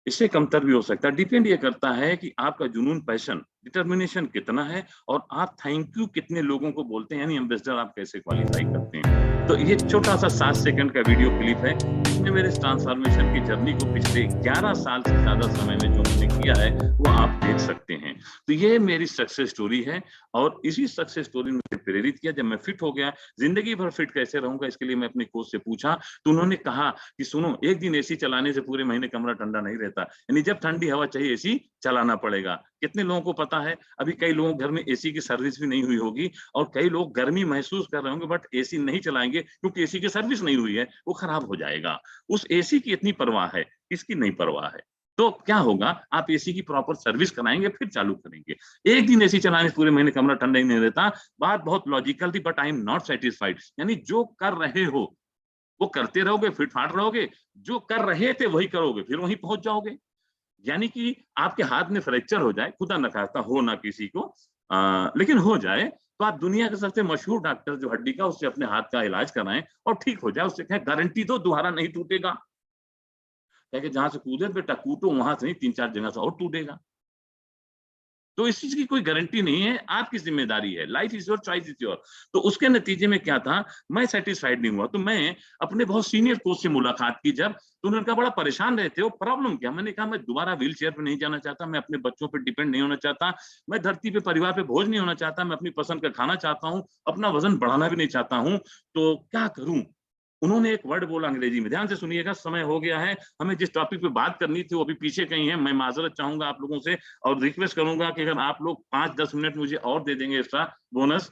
इससे कमतर भी हो सकता है। डिपेंड ये करता है कि आपका जुनून, पैशन, डिटर्मिनेशन कितना है और आप थैंक यू कितने लोगों को बोलते हैं, यानी एम्बेसडर आप कैसे क्वालीफाई करते हैं। तो ये छोटा-सा 7 सेकंड का वीडियो क्लिप है। इसमें मेरे इस ट्रांसफॉर्मेशन की जर्नी को पिछले 11 साल से ज़्यादा समय में जो मैंने किया है, वो आप देख सकते हैं। तो ये मेरी सक्सेस स्टोरी है और इसी सक्सेस स्टोरी ने मुझे प्रेरित किया। जब मैं फिट हो गया, ज़िंदगी भर फिट कैसे रहूँगा, इसके लिए मैं अपने कोच से पूछा, तो उन्होंने कहा कि सुनो, एक दिन एसी चलाने से पूरे महीने कमरा ठंडा नहीं रहता। यानी जब ठंडी हवा चाहिए एसी चलाना पड़ेगा। कितने लोगों को पता है, अभी कई लोगों के घर में एसी की सर्विस भी नहीं हुई होगी और कई लोग गर्मी महसूस कर रहे होंगे, बट एसी नहीं चलाएँगे क्योंकि एसी की सर्विस नहीं हुई है, वो खराब हो जाएगा। उस एसी की इतनी परवाह है, इसकी नहीं परवाह है। तो क्या होगा, आप एसी की प्रॉपर सर्विस कराएँगे, फिर चालू करेंगे। एक दिन एसी चलाने से पूरे महीने कमरा ठंडा ही नहीं रहता। बात बहुत लॉजिकल थी, but I am not satisfied. यानी जो कर रहे हो, वो करते रहोगे, फिट-फाट रहोगे, जो कर रहे थे वही करोगे, फिर वहीं पहुँच जाओगे। यानी कि आपके हाथ में फ्रैक्चर हो जाए, खुदा न खास्ता हो ना किसी को, लेकिन हो जाए, तो आप दुनिया के सबसे मशहूर डॉक्टर जो हड्डी का, उससे अपने हाथ का इलाज कराएँ और ठीक हो जाए। उससे कहें गारंटी दो दोबारा नहीं टूटेगा। कहे कि जहाँ से कूदे बेटा कूटो वहाँ से नहीं 3-4 जगह से और टूटेगा। तो इस चीज़ की कोई गारंटी नहीं है, आपकी ज़िम्मेदारी है। Life is your, choice is your. तो उसके नतीजे में क्या था, मैं सैटिस्फाइड नहीं हुआ। तो मैं अपने बहुत सीनियर कोच से मुलाकात की जब, तो उन्होंने कहा बड़ा परेशान रहते हो, प्रॉब्लम क्या? मैंने कहा मैं दोबारा व्हीलचेयर पे नहीं जाना चाहता, मैं अपने बच्चों पे डिपेंड नहीं होना चाहता, मैं धरती पे परिवार पे बोझ नहीं होना चाहता, मैं अपनी पसंद का खाना चाहता हूँ, अपना वज़न बढ़ाना भी नहीं चाहता हूँ, तो क्या करूँ? उन्होंने एक वर्ड बोला अंग्रेजी में, ध्यान से सुनिएगा, समय हो गया है, हमें जिस टॉपिक पे बात करनी थी वो अभी पीछे कहीं है। मैं माज़रत चाहूँगा आप लोगों से और रिक्वेस्ट करूँगा कि अगर आप लोग 5-10 मिनट मुझे और दे देंगे एक्स्ट्रा बोनस,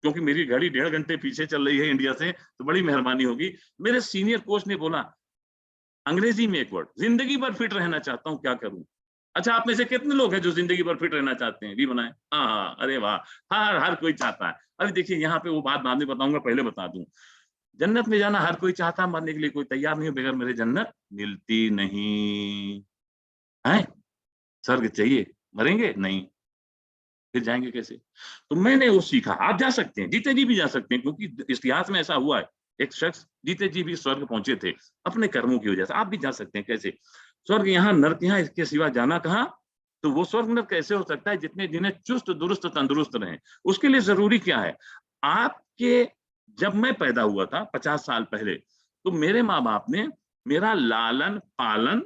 क्योंकि मेरी घड़ी 1.5 घंटे पीछे चल रही है इंडिया से, तो बड़ी मेहरबानी होगी। मेरे सीनियर कोच ने बोला अंग्रेजी में एक वर्ड, ज़िंदगी भर फिट रहना चाहता हूँ, क्या करूँ? अच्छा, आप में से कितने लोग हैं जो ज़िंदगी भर फिट रहना चाहते हैं? जी बनाएँ। हाँ, हाँ, अरे वाह! हर कोई चाहता है। अभी देखिए यहाँ पे वो बात बाद में बताऊँगा, पहले बता दूँ। जन्नत में जाना हर कोई चाहता है, मरने के लिए कोई तैयार नहीं है, बगैर मरे जन्नत मिलती नहीं। हैं? स्वर्ग चाहिए, मरेंगे? नहीं, फिर जाएँगे कैसे? तो मैंने वो सीखा, आप जा सकते हैं, जीते जी भी जा सकते हैं क्योंकि इतिहास में ऐसा हुआ है। एक शख्स जीते जी भी स्वर्ग पहुँचे थे, अपने कर्मों की वजह से, आप भी जा सकते हैं, कैसे? स्वर्ग यहाँ, नर्क यहाँ, इसके सिवा जाना कहाँ? तो वो स्वर्ग नर्क कैसे हो सकता है जितने दिन चुस्त, दुरुस्त, तंदुरुस्त रहें। उसके लिए ज़रूरी क्या है? आपके जब मैं पैदा हुआ था 50 साल पहले, तो मेरे माँ-बाप ने मेरा लालन-पालन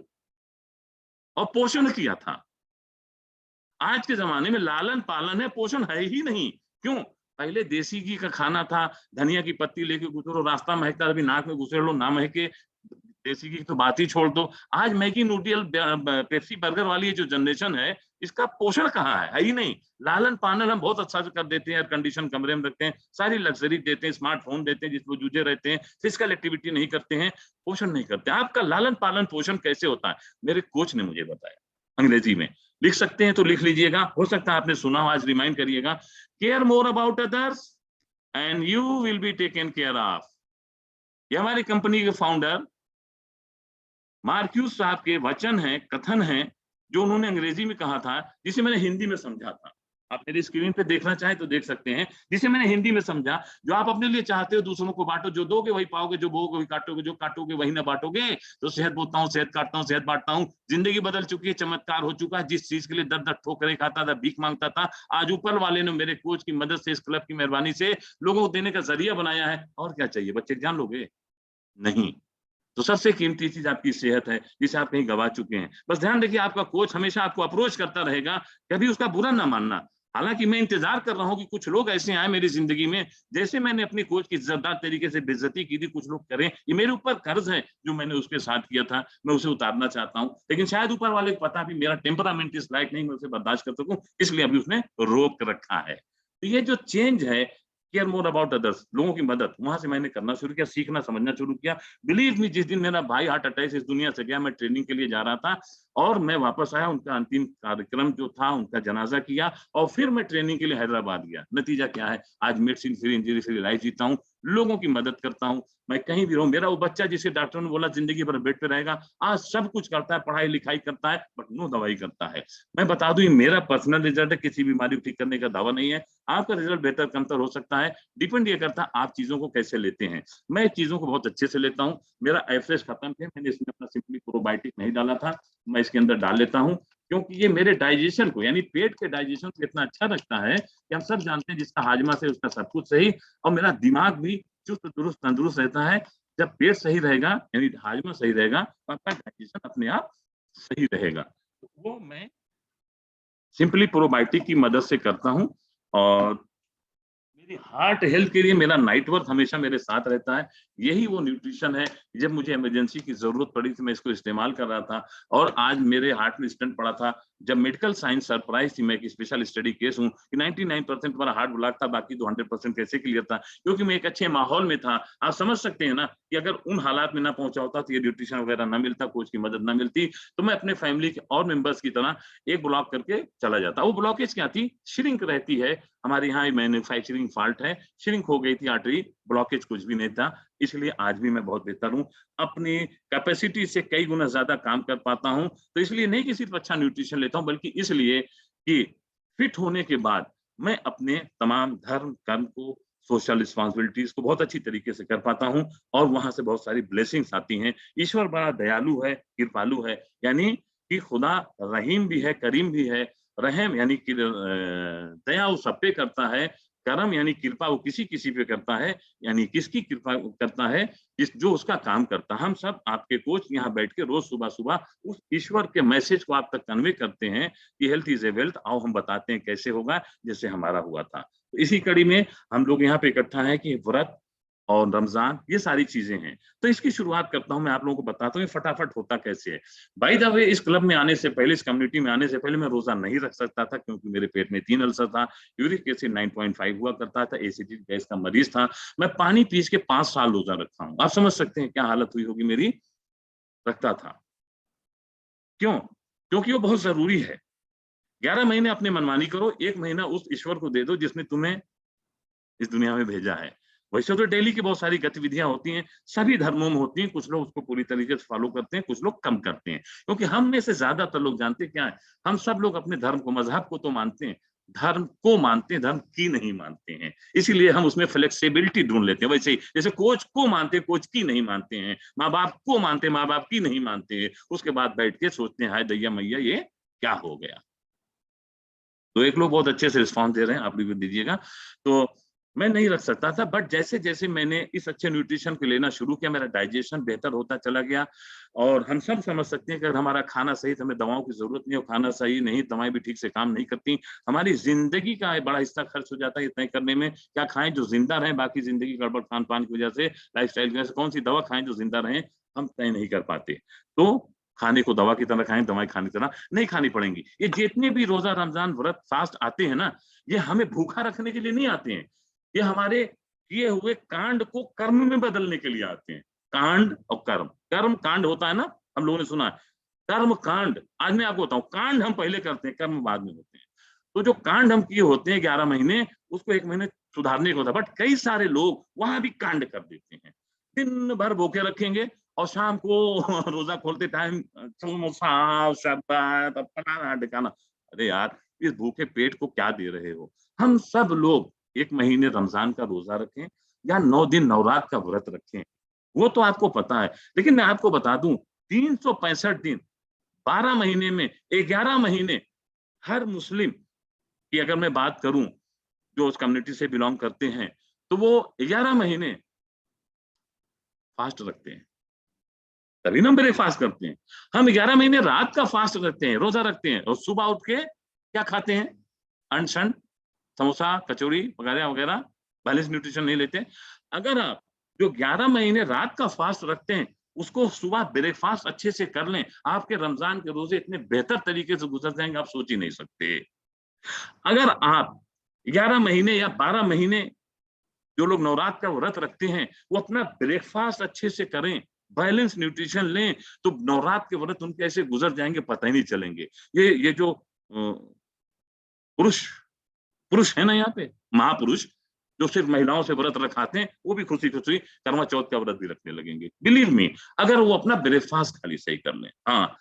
और पोषण किया था। आज के ज़माने में लालन-पालन है, पोषण है ही नहीं। क्यों? पहले देसी घी का खाना था, धनिया की पत्ती लेके गुजरो, रास्ता महकता अभी नाक में घुसेड़ लो, ना महके, देसी घी की तो बात ही छोड़ दो। आज मैगी नूडल पेप्सी बर्गर वाली ये जो जनरेशन है, इसका पोषण कहाँ है ही नहीं। लालन-पालन हम बहुत अच्छा से कर देते हैं, एयर कंडीशन कमरे में रखते हैं, सारी लग्ज़री देते हैं, स्मार्टफ़ोन देते हैं, जिसमें जूझे रहते हैं, फिज़िकल एक्टिविटी नहीं करते हैं, पोषण नहीं करते हैं। आपका लालन-पालन पोषण कैसे होता है? मेरे कोच ने मुझे बताया, अंग्रेजी में। लिख सकते हैं तो लिख लीजिएगा, हो सकता है आपने सुना हो, आज रिमाइंड करिएगा। Care more about others and you will be taken care of. ये हमारी कंपनी के फाउंडर मार्क्यूस साहब के वचन हैं, कथन हैं, जो उन्होंने अंग्रेजी में कहा था, जिसे मैंने हिंदी में समझा था। आप मेरी स्क्रीन पे देखना चाहें तो देख सकते हैं, जिसे मैंने हिंदी में समझा, जो आप अपने लिए चाहते हो दूसरों को बाँटो, जो दोगे वही पाओगे, जो बोओगे वही काटोगे, जो काटोगे वही ना बाँटोगे। तो सेहत बोता हूँ, सेहत काटता हूँ, सेहत बाँटता हूँ। ज़िंदगी बदल चुकी है, चमत्कार हो चुका है। जिस चीज़ के लिए दर-दर ठोकरें खाता था, भीख माँगता था, आज ऊपर वाले ने मेरे कोच की मदद से, इस क्लब की मेहरबानी से लोगों को देने का ज़रिया बनाया है। और क्या चाहिए? बच्चे जान लोगे? नहीं। तो सबसे कीमती चीज़ आपकी सेहत है, जिसे आप कहीं गँवा चुके हैं। बस ध्यान रखिए, आपका कोच हमेशा आपको अप्रोच करता रहेगा, कभी उसका बुरा ना मानना। हालाँकि मैं इंतज़ार कर रहा हूँ कि कुछ लोग ऐसे आएँ मेरी ज़िंदगी में, जैसे मैंने अपनी कोच की इज़्ज़तदार तरीके से बेइज़्ज़ती की थी, कुछ लोग करें। ये मेरे ऊपर कर्ज़ है, जो मैंने उसके साथ किया था, मैं उसे उतारना चाहता हूँ। लेकिन शायद ऊपर वाले को पता भी मेरा टेम्परामेंट इस लायक नहीं, मैं उसे बर्दाश्त कर सकूँ, इसलिए अभी उसने रोक रखा है। तो ये जो चेंज है, केयर मोर अबाउट अदर्स, लोगों की मदद, वहाँ से मैंने करना शुरू किया, सीखना, समझना शुरू किया। बिलीव मी, जिस दिन मेरा भाई हार्ट अटैक से इस दुनिया से गया, मैं ट्रेनिंग के लिए जा रहा था, और मैं वापस आया, उनका अंतिम कार्यक्रम जो था उनका जनाजा किया और फिर मैं ट्रेनिंग के लिए हैदराबाद गया। नतीजा क्या है, आज medicine free, injury free life जीता हूँ, लोगों की मदद करता हूँ, मैं कहीं भी रहूं। मेरा वो बच्चा जिसे डॉक्टर ने बोला जिंदगी भर बेड पे रहेगा, आज सब कुछ करता है, पढ़ाई लिखाई करता है, बट नो दवाई करता है। मैं बता दूं, ये मेरा पर्सनल रिजल्ट है, किसी बीमारी को ठीक करने का दावा नहीं है। आपका रिजल्ट बेहतर कमतर हो सकता है, डिपेंड ये करता है आप चीजों को कैसे लेते हैं। मैं चीजों को बहुत अच्छे से लेता हूँ। मेरा एफरेज खत्म है, मैंने इसमें अपना सिंपली प्रोबायोटिक नहीं डाला था, मैं इसके अंदर डाल लेता हूँ, क्योंकि ये मेरे डाइजेशन को, यानी पेट के डाइजेशन को इतना अच्छा रखता है कि हम सब जानते हैं जिसका हाजमा से उसका सब कुछ सही, और मेरा दिमाग भी चुस्त दुरुस्त तंदुरुस्त रहता है। जब पेट सही रहेगा, यानी हाजमा सही रहेगा, तो आपका डाइजेशन अपने आप सही रहेगा। तो वो मैं सिंपली प्रोबायोटिक की मदद से करता हूँ। और मेरी हार्ट हेल्थ के लिए मेरा नाइट वर्क हमेशा मेरे साथ रहता है। यही वो न्यूट्रिशन है, जब मुझे इमरजेंसी की जरूरत पड़ी थी मैं इसको इस्तेमाल कर रहा था, और आज मेरे हार्ट में स्टेंट पड़ा था। जब मेडिकल साइंस सरप्राइज थी, मैं एक स्पेशल स्टडी केस हूँ कि 99% हमारा हार्ट ब्लॉक था, बाकी तो 100% कैसे क्लियर था, क्योंकि मैं एक अच्छे माहौल में था। आप समझ सकते हैं ना कि अगर उन हालात में ना पहुंचा होता तो ये न्यूट्रिशन वगैरह ना मिलता, कोच की मदद ना मिलती, तो मैं अपने फैमिली के और मेंबर्स की तरह एक ब्लॉक करके चला जाता। वो ब्लॉकेज क्या थी, श्रिंक रहती है, हमारे यहाँ मैन्युफैक्चरिंग फॉल्ट है, श्रिंक हो गई थी आर्टरी, ब्लॉकेज कुछ भी नहीं था। इसलिए आज भी मैं बहुत बेहतर हूँ, अपनी कैपेसिटी से कई गुना ज्यादा काम कर पाता हूँ। तो इसलिए नहीं कि सिर्फ अच्छा न्यूट्रिशन लेता हूँ, बल्कि इसलिए कि फिट होने के बाद मैं अपने तमाम धर्म कर्म को, सोशल रिस्पॉन्सिबिलिटीज को बहुत अच्छी तरीके से कर पाता हूँ, और वहां से बहुत सारी ब्लेसिंग्स आती हैं। ईश्वर बड़ा दयालु है, कृपालु है, यानी कि खुदा रहीम भी है, करीम भी है। रहम यानी कि दया वो सब पे करता है, करम यानी कृपा वो किसी किसी पे करता है, यानी किसकी कृपा करता है, जिस जो उसका काम करता है। हम सब आपके कोच यहाँ बैठ के रोज सुबह सुबह उस ईश्वर के मैसेज को आप तक कन्वे करते हैं कि हेल्थ इज ए वेल्थ, आओ हम बताते हैं कैसे होगा, जैसे हमारा हुआ था। तो इसी कड़ी में हम लोग यहाँ पे इकट्ठा है कि व्रत और रमजान ये सारी चीजें हैं। तो इसकी शुरुआत करता हूं, मैं आप लोगों को बताता हूँ ये फटाफट होता कैसे है। बाय द वे, इस क्लब में आने से पहले, इस कम्युनिटी में आने से पहले मैं रोजा नहीं रख सकता था, क्योंकि मेरे पेट में 3 अल्सर था, यूरिक एसिड 9.5 हुआ करता था, एसिडिक गैस का मरीज था। मैं पानी पीस के 5 साल रोजा रखा हूँ। आप समझ सकते हैं क्या हालत हुई होगी मेरी, रखता था। क्यों? क्योंकि वो बहुत जरूरी है। 11 महीने अपने मनमानी करो, 1 महीना उस ईश्वर को दे दो जिसने तुम्हें इस दुनिया में भेजा है। वैसे तो डेली की बहुत सारी गतिविधियां होती हैं, सभी धर्मों में होती हैं, कुछ लोग उसको पूरी तरीके से फॉलो करते हैं, कुछ लोग कम करते हैं, क्योंकि हम में से ज्यादातर लोग जानते क्या है, हम सब लोग अपने धर्म को, मजहब को तो मानते हैं, धर्म को मानते हैं, धर्म की नहीं मानते हैं। इसीलिए हम उसमें फ्लेक्सिबिलिटी ढूंढ लेते हैं। वैसे ही जैसे कोच को मानते हैं, कोच की नहीं मानते हैं, माँ बाप को मानते हैं, माँ बाप की नहीं मानते हैं, उसके बाद बैठ के सोचते हैं हाय दैया मैया ये क्या हो गया। तो एक लोग बहुत अच्छे से रिस्पॉन्स दे रहे हैं, आप भी दीजिएगा। तो मैं नहीं रख सकता था, बट जैसे जैसे मैंने इस अच्छे न्यूट्रिशन को लेना शुरू किया, मेरा डाइजेशन बेहतर होता चला गया। और हम सब समझ सकते हैं कि अगर हमारा खाना सही तो हमें दवाओं की जरूरत नहीं, और खाना सही नहीं, दवाएं भी ठीक से काम नहीं करती। हमारी जिंदगी का बड़ा हिस्सा खर्च हो जाता है तय करने में क्या खाएं जो जिंदा रहे, बाकी जिंदगी गड़बड़ खान पान की वजह से, लाइफ स्टाइल की वजह से, कौन सी दवा खाएं जो जिंदा रहे, हम तय नहीं कर पाते। तो खाने को दवा की तरह खाएं, दवाएं खाने की तरह नहीं खानी पड़ेंगी। ये जितने भी रोजा रमजान व्रत फास्ट आते हैं ना, ये हमें भूखा रखने के लिए नहीं आते हैं, ये हमारे किए हुए कांड को कर्म में बदलने के लिए आते हैं। कांड और कर्म, कर्म कांड होता है ना, हम लोगों ने सुना है, कर्म कांड। आज मैं आपको बताऊं, कांड हम पहले करते हैं, कर्म बाद में होते हैं। तो जो कांड हम किए होते हैं 11 महीने, उसको 1 महीने सुधारने को होता है। बट कई सारे लोग वहां भी कांड कर देते हैं, दिन भर भूखे रखेंगे और शाम को रोजा खोलते टाइम समोसा, शरबत, फलाना ढिकाना। अरे यार, इस भूखे पेट को क्या दे रहे हो। हम सब लोग 1 महीने रमजान का रोजा रखें, या 9 दिन नवरात का व्रत रखें, वो तो आपको पता है। लेकिन मैं आपको बता दूं, 365 दिन, 12 महीने में 11 महीने, हर मुस्लिम की अगर मैं बात करूं जो उस कम्युनिटी से बिलोंग करते हैं, तो वो 11 महीने फास्ट रखते हैं, तभी ना हम ब्रेकफास्ट करते हैं। हम 11 महीने रात का फास्ट रखते हैं, रोजा रखते हैं, और सुबह उठ के क्या खाते हैं, अनशन, समोसा, कचौड़ी वगैरह वगैरह, बैलेंस न्यूट्रिशन नहीं लेते। अगर आप जो 11 महीने रात का फास्ट रखते हैं, उसको सुबह ब्रेकफास्ट अच्छे से कर लें, आपके रमजान के रोजे इतने बेहतर तरीके से गुजर जाएंगे, आप सोच ही नहीं सकते। अगर आप 11 महीने या 12 महीने जो लोग नवरात्र का व्रत रखते हैं, वो अपना ब्रेकफास्ट अच्छे से करें, बैलेंस न्यूट्रिशन लें, तो नवरात्र के व्रत उनके ऐसे गुजर जाएंगे, पता ही नहीं चलेंगे। ये जो पुरुष पुरुष है ना यहाँ पे, महापुरुष जो सिर्फ महिलाओं से व्रत रखाते हैं, वो भी खुशी खुशी करवा चौथ का व्रत भी रखने लगेंगे, बिलीव मी, अगर वो अपना ब्रेकफास्ट खाली सही कर लें। हाँ,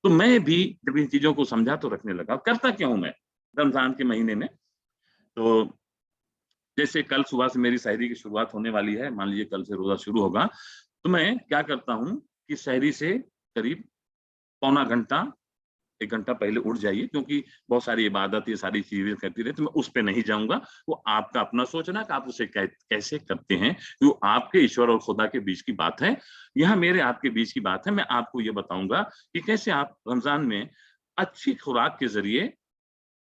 तो मैं भी जब इन चीजों को समझा तो रखने लगा। करता क्या हूं मैं रमजान के महीने में, तो जैसे कल सुबह से मेरी सहरी की शुरुआत होने वाली है, मान लीजिए कल से रोजा शुरू होगा, तो मैं क्या करता हूं कि सहरी से करीब पौना घंटा 1 घंटा पहले उठ जाइए, क्योंकि बहुत सारी इबादत ये सारी चीजें करती रहती, मैं उस पर नहीं जाऊंगा। वो आपका अपना सोचना कि आप उसे कैसे करते हैं, वो आपके ईश्वर और खुदा के बीच की बात है। यहाँ मेरे आपके बीच की बात है। मैं आपको ये बताऊंगा कि कैसे आप रमजान में अच्छी खुराक के जरिए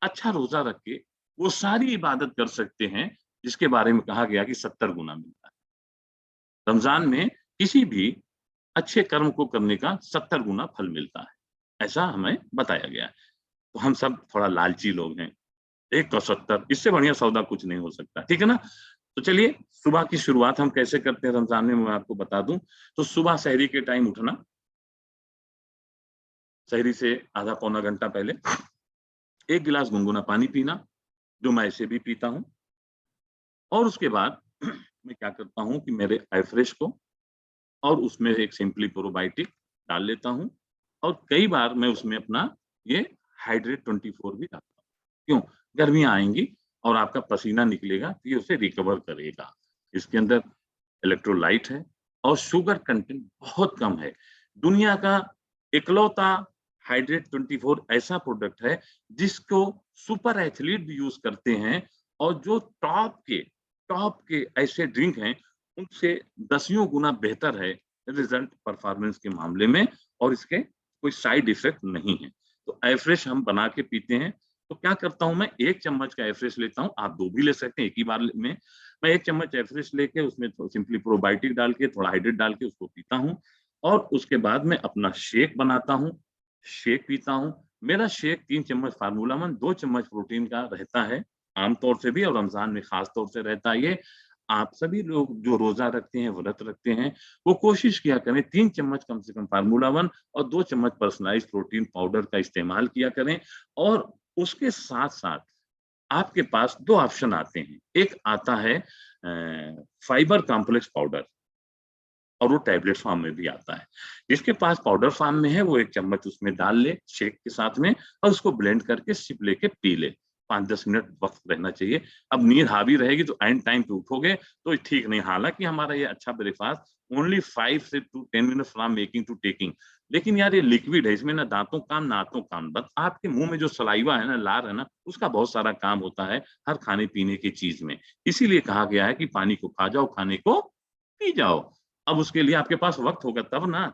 अच्छा रोजा रख के वो सारी इबादत कर सकते हैं जिसके बारे में कहा गया कि 70 गुना मिलता है। रमजान में किसी भी अच्छे कर्म को करने का 70 गुना फल मिलता है, ऐसा हमें बताया गया है। तो हम सब थोड़ा लालची लोग हैं, 1 का 70, इससे बढ़िया सौदा कुछ नहीं हो सकता, ठीक है ना। तो चलिए, सुबह की शुरुआत हम कैसे करते हैं रमजान में, मैं आपको बता दूं। तो सुबह सहरी के टाइम उठना, सहरी से आधा पौना घंटा पहले 1 गिलास गुनगुना पानी पीना, जो मैं ऐसे भी पीता हूँ। और उसके बाद मैं क्या करता हूँ कि मेरे आईफ्रेश को और उसमें एक सिंपली प्रोबायोटिक डाल लेता हूँ, और कई बार मैं उसमें अपना ये हाइड्रेट 24 भी डालता हूँ। क्यों? गर्मियां आएंगी और आपका पसीना निकलेगा, तो ये उसे रिकवर करेगा। इसके अंदर इलेक्ट्रोलाइट है और शुगर कंटेंट बहुत कम है। दुनिया का इकलौता हाइड्रेट 24 ऐसा प्रोडक्ट है जिसको सुपर एथलीट भी यूज करते हैं, और जो टॉप के ऐसे ड्रिंक हैं उनसे दसियों गुना बेहतर है रिजल्ट परफॉर्मेंस के मामले में, और इसके कोई साइड इफेक्ट नहीं है। तो एफ्रेश हम बना के पीते हैं। तो क्या करता हूं मैं, 1 चम्मच का एफ्रेश लेता हूं, आप 2 भी ले सकते हैं एक ही बार में। मैं 1 चम्मच एफ्रेश लेके उसमें सिंपली प्रोबायोटिक डाल के थोड़ा हाइड्रेट डाल के उसको पीता हूँ, और उसके बाद में अपना शेक बनाता हूँ, शेक पीता हूँ। मेरा शेक 3 चम्मच फार्मूला वन, 2 चम्मच प्रोटीन का रहता है, आमतौर से भी, और रमजान में खास तौर से रहता है ये। आप सभी लोग जो रोजा रखते हैं, व्रत रखते हैं, वो कोशिश किया करें 3 चम्मच कम से कम फार्मूला वन और 2 चम्मच पर्सनलाइज्ड प्रोटीन पाउडर का इस्तेमाल किया करें। और उसके साथ साथ आपके पास 2 ऑप्शन आते हैं। एक आता है फाइबर कॉम्प्लेक्स पाउडर, और वो टैबलेट फॉर्म में भी आता है। जिसके पास पाउडर फॉर्म में है वो 1 चम्मच उसमें डाल ले शेक के साथ में, और उसको ब्लेंड करके सिप लेके पी ले। 5-10 मिनट वक्त रहना चाहिए। अब नींद हावी रहेगी तो एंड टाइम पे उठोगे तो ठीक नहीं। हालांकि हमारा ये अच्छा ब्रेकफास्ट ओनली 5 से 10 minute from making to taking, लेकिन यार ये लिक्विड है, इसमें ना दांतों काम ना हाथों काम, बस आपके मुंह में जो सलाइवा है ना, लार है ना, उसका बहुत सारा काम होता है हर खाने पीने की चीज में। इसीलिए कहा गया है कि पानी को खा जाओ, खाने को पी जाओ। अब उसके लिए आपके पास वक्त होगा तब ना,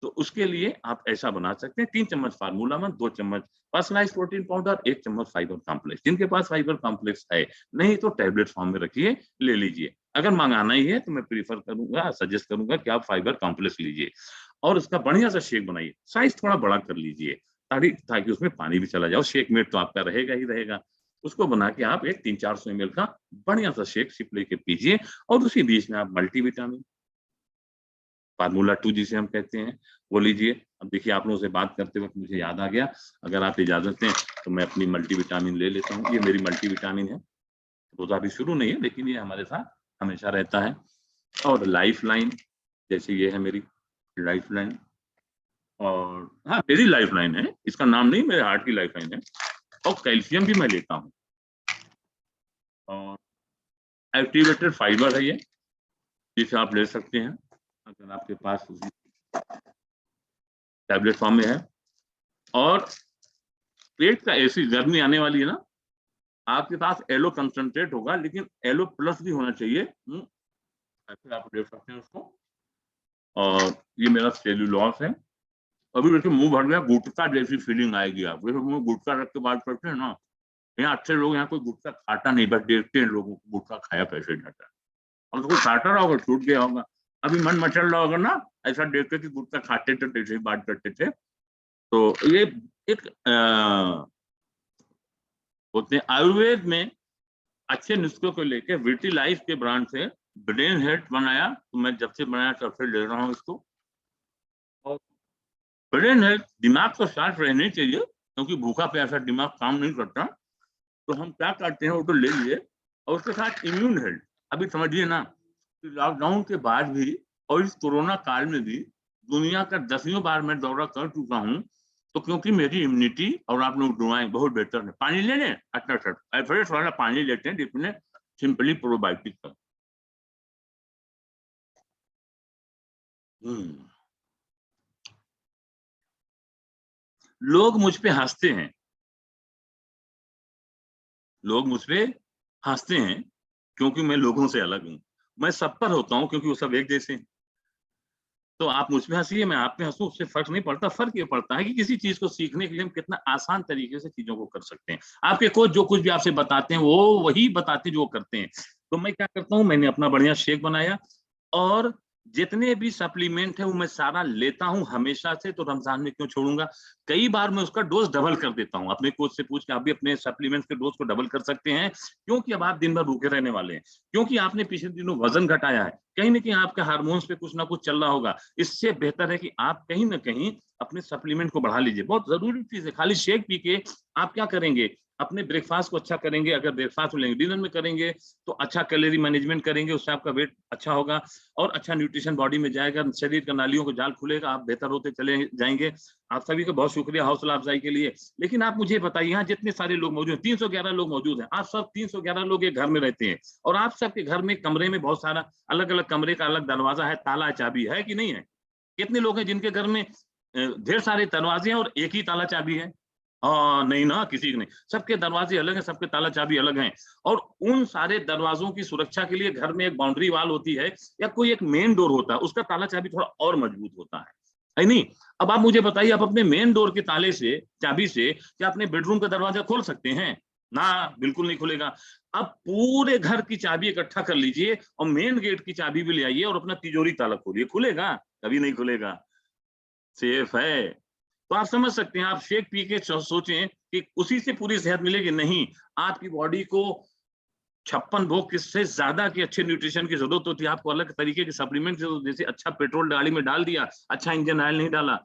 तो उसके लिए आप ऐसा बना सकते हैं। 3 चम्मच फार्मूला में, 2 चम्मच पर्सनलाइज्ड प्रोटीन पाउडर, 1 चम्मच फाइबर कॉम्प्लेक्स। जिनके पास फाइबर कॉम्प्लेक्स है, नहीं तो टैबलेट फॉर्म में रखिए, ले लीजिए। अगर मंगाना ही है तो मैं प्रीफर करूंगा, सजेस्ट करूंगा कि आप फाइबर कॉम्प्लेक्स लीजिए, और उसका बढ़िया सा शेक बनाइए। साइज थोड़ा बड़ा कर लीजिए ताकि उसमें पानी भी चला जाओ। शेक मेट तो आपका रहेगा ही रहेगा। उसको बना के आप एक 300-400 ml का बढ़िया सा शेक सिप लेके पीजिए, और उसी बीच में आप मल्टीविटामिन फार्मूला 2 जिसे हम कहते हैं वो लीजिए। अब देखिए, आप लोगों से बात करते वक्त मुझे याद आ गया, अगर आप इजाजत दें तो मैं अपनी मल्टीविटामिन ले लेता हूँ। ये मेरी मल्टीविटामिन है, रोजा अभी शुरू नहीं है लेकिन ये हमारे साथ हमेशा रहता है। और लाइफ लाइन, जैसे ये है मेरी लाइफ लाइन, और हाँ मेरी लाइफ लाइन है, इसका नाम नहीं, मेरे हार्ट की लाइफ लाइन है। और कैल्शियम भी मैं लेता हूँ, और एक्टिवेटेड फाइबर है ये, जिसे आप ले सकते हैं अगर आपके पास टैबलेट फॉर्म में है। और पेट का एसिड, गर्मी आने वाली है ना, आपके पास एलो कंसंट्रेट होगा, लेकिन एलो प्लस भी होना चाहिए। ऐसे आप देख सकते हैं उसको। और ये मेरा सेल्यूलॉस है। अभी देखिए मुंह भर गया, गुटखा जैसी फीलिंग आएगी। आप जैसे मुंह गुटखा रख के बात करते हैं ना, यहाँ अच्छे लोग, यहाँ कोई गुटखा खाता नहीं, बस देखते हैं लोगों को गुटखा खाया कैसे जाता है। और तो कोई खाता रहा होगा, छूट गया होगा, अभी मन मचल रहा होगा ना, ऐसा देख के कि गुटखा खाते थे जैसे ही बात करते थे। तो ये एक बोलते हैं आयुर्वेद में अच्छे नुस्खों को लेके विटी लाइफ के ब्रांड से ब्रेन हेल्थ बनाया, तो मैं जब से बनाया तब से ले रहा हूँ इसको। ब्रेन हेल्थ, दिमाग तो शार्प रहने चाहिए, क्योंकि भूखा प्यासा दिमाग काम नहीं करता। तो हम क्या करते हैं, वो तो ले लिए। और उसके साथ इम्यून हेल्थ, अभी समझिए ना कि लॉकडाउन के बाद भी और इस कोरोना काल में भी दुनिया का 10वीं बार मैं दौरा कर चुका हूँ, तो क्योंकि मेरी इम्यूनिटी और आप लोग दुआएं बहुत बेहतर है। पानी ले लें, अच्छा सर फ्रेश वाला पानी लेते हैं जिसमें सिंपली प्रोबायोटिक है। लोग मुझ पे हंसते हैं, लोग मुझ पे हंसते हैं क्योंकि मैं लोगों से अलग हूँ। मैं सब पर होता हूँ क्योंकि वो सब एक जैसे हैं। तो आप मुझ पे हंसिए, मैं आप पे हंसूं, उससे फर्क नहीं पड़ता। फर्क ये पड़ता है कि किसी चीज को सीखने के लिए हम कितना आसान तरीके से चीजों को कर सकते हैं। आपके कोच जो कुछ भी आपसे बताते हैं वो वही बताते हैं जो वो करते हैं। तो मैं क्या करता हूँ, मैंने अपना बढ़िया शेक बनाया और जितने भी सप्लीमेंट है वो मैं सारा लेता हूँ हमेशा से। तो रमजान में क्यों छोड़ूंगा? कई बार मैं उसका डोज डबल कर देता हूँ। अपने कोच से पूछ के आप भी अपने सप्लीमेंट के डोज को डबल कर सकते हैं, क्योंकि अब आप दिन भर भूखे रहने वाले हैं, क्योंकि आपने पिछले दिनों वजन घटाया है, कहीं ना कहीं आपके हार्मोन्स पे कुछ ना कुछ चल रहा होगा। इससे बेहतर है कि आप कहीं ना कहीं अपने सप्लीमेंट को बढ़ा लीजिए। बहुत जरूरी चीज है। खाली शेक पी के आप क्या करेंगे? अपने ब्रेकफास्ट को अच्छा करेंगे, अगर ब्रेकफास्ट लेंगे, डिनर में करेंगे तो अच्छा कैलोरी मैनेजमेंट करेंगे, उससे आपका वेट अच्छा होगा और अच्छा न्यूट्रिशन बॉडी में जाएगा, शरीर का नालियों को जाल खुलेगा, आप बेहतर होते चले जाएंगे। आप सभी को बहुत शुक्रिया हौसला अफजाई के लिए। लेकिन आप मुझे बताइए, यहाँ जितने सारे लोग मौजूद हैं, 311 लोग मौजूद हैं, आप सब 311 लोग एक घर में रहते हैं और आप सबके घर में कमरे में बहुत सारा अलग अलग कमरे का अलग दरवाजा है, ताला चाबी है कि नहीं है? कितने लोग हैं जिनके घर में ढेर सारे दरवाजे हैं और एक ही ताला चाबी है? हाँ, नहीं ना, किसी के नहीं। सबके दरवाजे अलग हैं, सबके ताला चाबी अलग हैं। और उन सारे दरवाजों की सुरक्षा के लिए घर में एक बाउंड्री वाल होती है या कोई एक मेन डोर होता है, उसका ताला चाबी थोड़ा और मजबूत होता है नहीं? अब आप मुझे बताइए, आप अपने मेन डोर के ताले से, चाबी से क्या अपने बेडरूम का दरवाजा खोल सकते हैं? ना, बिल्कुल नहीं खुलेगा। अब पूरे घर की चाबी इकट्ठा कर लीजिए और मेन गेट की चाबी भी ले आइए और अपना तिजोरी ताला खोलिए, खुलेगा? कभी नहीं खुलेगा। सेफ है। तो आप समझ सकते हैं, आप शेक पी के सोचें कि उसी से पूरी सेहत मिलेगी, नहीं। आपकी बॉडी को 56 भोग किससे ज्यादा की अच्छे न्यूट्रिशन की जरूरत होती है। आपको अलग तरीके के सप्लीमेंट, जैसे अच्छा पेट्रोल गाड़ी में डाल दिया, अच्छा इंजन ऑयल नहीं डाला,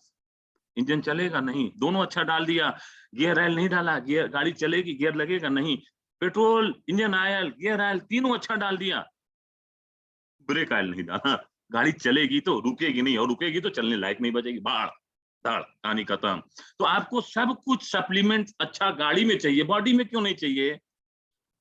इंजन चलेगा नहीं। दोनों अच्छा डाल दिया, गियर ऑयल नहीं डाला, गियर गाड़ी चलेगी, गियर लगेगा नहीं। Petrol, engine oil, gear oil तीनों अच्छा डाल दिया, ब्रेक ऑयल नहीं डाला, गाड़ी चलेगी तो रुकेगी नहीं, और रुकेगी तो चलने लायक नहीं बचेगी, बाढ़ दाढ़ कहानी खत्म। तो आपको सब कुछ सप्लीमेंट अच्छा गाड़ी में चाहिए, बॉडी में क्यों नहीं चाहिए?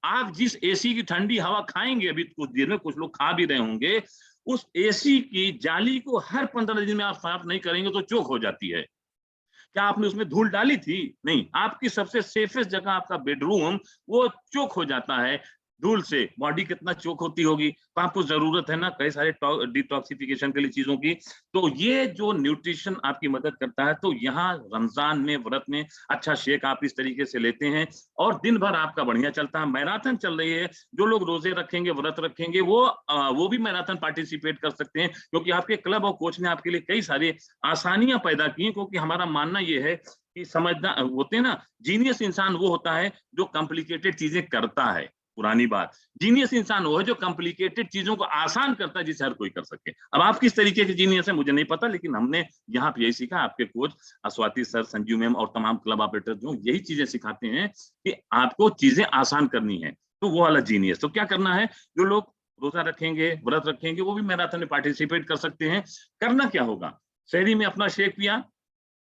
आप जिस एसी की ठंडी हवा खाएंगे, अभी कुछ देर में कुछ लोग खा भी रहे होंगे, उस एसी की जाली को हर 15 दिन में आप साफ नहीं करेंगे तो चोक हो जाती है। क्या आपने उसमें धूल डाली थी? नहीं। आपकी सबसे सेफेस्ट जगह आपका बेडरूम, वो चोक हो जाता है धूल से। बॉडी कितना चोक होती होगी? तो आपको जरूरत है ना कई सारे डिटॉक्सिफिकेशन के लिए चीजों की। तो ये जो न्यूट्रिशन आपकी मदद करता है, तो यहाँ रमजान में, व्रत में अच्छा शेक आप इस तरीके से लेते हैं और दिन भर आपका बढ़िया चलता है। मैराथन चल रही है, जो लोग रोजे रखेंगे, व्रत रखेंगे, वो भी मैराथन पार्टिसिपेट कर सकते हैं, क्योंकि आपके क्लब और कोच ने आपके लिए कई सारे आसानियां पैदा की हैं। क्योंकि हमारा मानना ये है कि समझना होते हैं ना, जीनियस इंसान वो होता है जो कॉम्प्लिकेटेड चीजें करता है। पुरानी बात, जीनियस इंसान वो है जो कॉम्प्लिकेटेड चीजों को आसान करता है जिसे हर कोई कर सके। अब आप किस तरीके के जीनियस है मुझे नहीं पता, लेकिन हमने यहाँ पे यही सीखा। आपके coach Swati sir, Sanju ma'am और तमाम क्लब ऑपरेटर जो यही चीजें सिखाते हैं कि आपको चीजें आसान करनी है। तो वो वाला जीनियस, तो क्या करना है, जो लोग रोजा रखेंगे, व्रत रखेंगे, वो भी मैराथन में पार्टिसिपेट कर सकते हैं। करना क्या होगा, शहरी में अपना शेक पिया,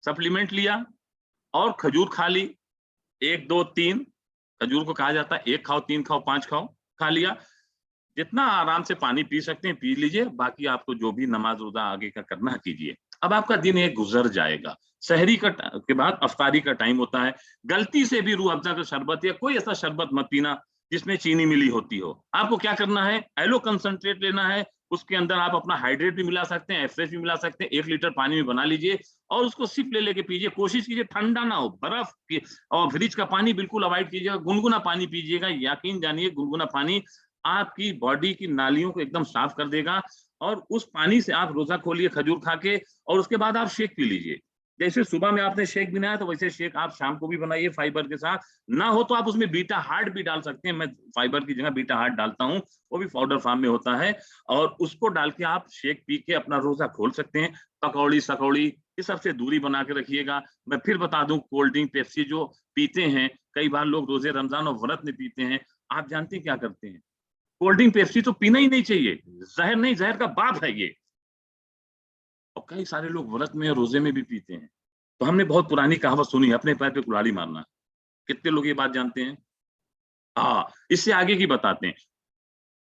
सप्लीमेंट लिया और खजूर खा ली, 1 2 3 खजूर को कहा जाता है, 1 खाओ, 3 खाओ, 5 खाओ, खा लिया। जितना आराम से पानी पी सकते हैं पी लीजिए, बाकी आपको जो भी नमाज रोजा आगे का करना है कीजिए। अब आपका दिन एक गुजर जाएगा। सहरी के बाद अफ्तारी का टाइम होता है। गलती से भी रूह अफ़ज़ा का शरबत या कोई ऐसा शरबत मत पीना जिसमें चीनी मिली होती हो। आपको क्या करना है, एलो कंसंट्रेट लेना है, उसके अंदर आप अपना हाइड्रेट भी मिला सकते हैं, एफरेश भी मिला सकते हैं, 1 लीटर पानी में बना लीजिए और उसको सिप ले लेके पीजिए। कोशिश कीजिए ठंडा ना हो, बर्फ की और फ्रिज का पानी बिल्कुल अवॉइड कीजिएगा, गुनगुना पानी पीजिएगा। यकीन जानिए, गुनगुना पानी आपकी बॉडी की नालियों को एकदम साफ कर देगा। और उस पानी से आप रोजा खोलिए खजूर खा के और उसके बाद आप शेक पी लीजिए। जैसे सुबह में आपने शेक बनाया तो वैसे शेक आप शाम को भी बनाइए फाइबर के साथ। ना हो तो आप उसमें बीटा हार्ट भी डाल सकते हैं, मैं फाइबर की जगह बीटा हार्ट डालता हूँ, वो भी पाउडर फॉर्म में होता है, और उसको डाल के आप शेक पी के अपना रोजा खोल सकते हैं। पकौड़ी सकौड़ी ये सबसे दूरी बना के रखिएगा। मैं फिर बता दूं, कोल्ड ड्रिंक पेप्सी जो पीते हैं, कई बार लोग रोजे रमजान और व्रत में पीते हैं, आप जानते हैं क्या करते हैं? कोल्ड ड्रिंक पेप्सी तो पीना ही नहीं चाहिए, जहर नहीं, जहर का बाप है ये। और कई सारे लोग व्रत में और रोजे में भी पीते हैं। तो हमने बहुत पुरानी कहावत सुनी है, अपने पैर पे कुल्हाड़ी मारना। कितने लोग ये बात जानते हैं? हाँ, इससे आगे की बताते हैं।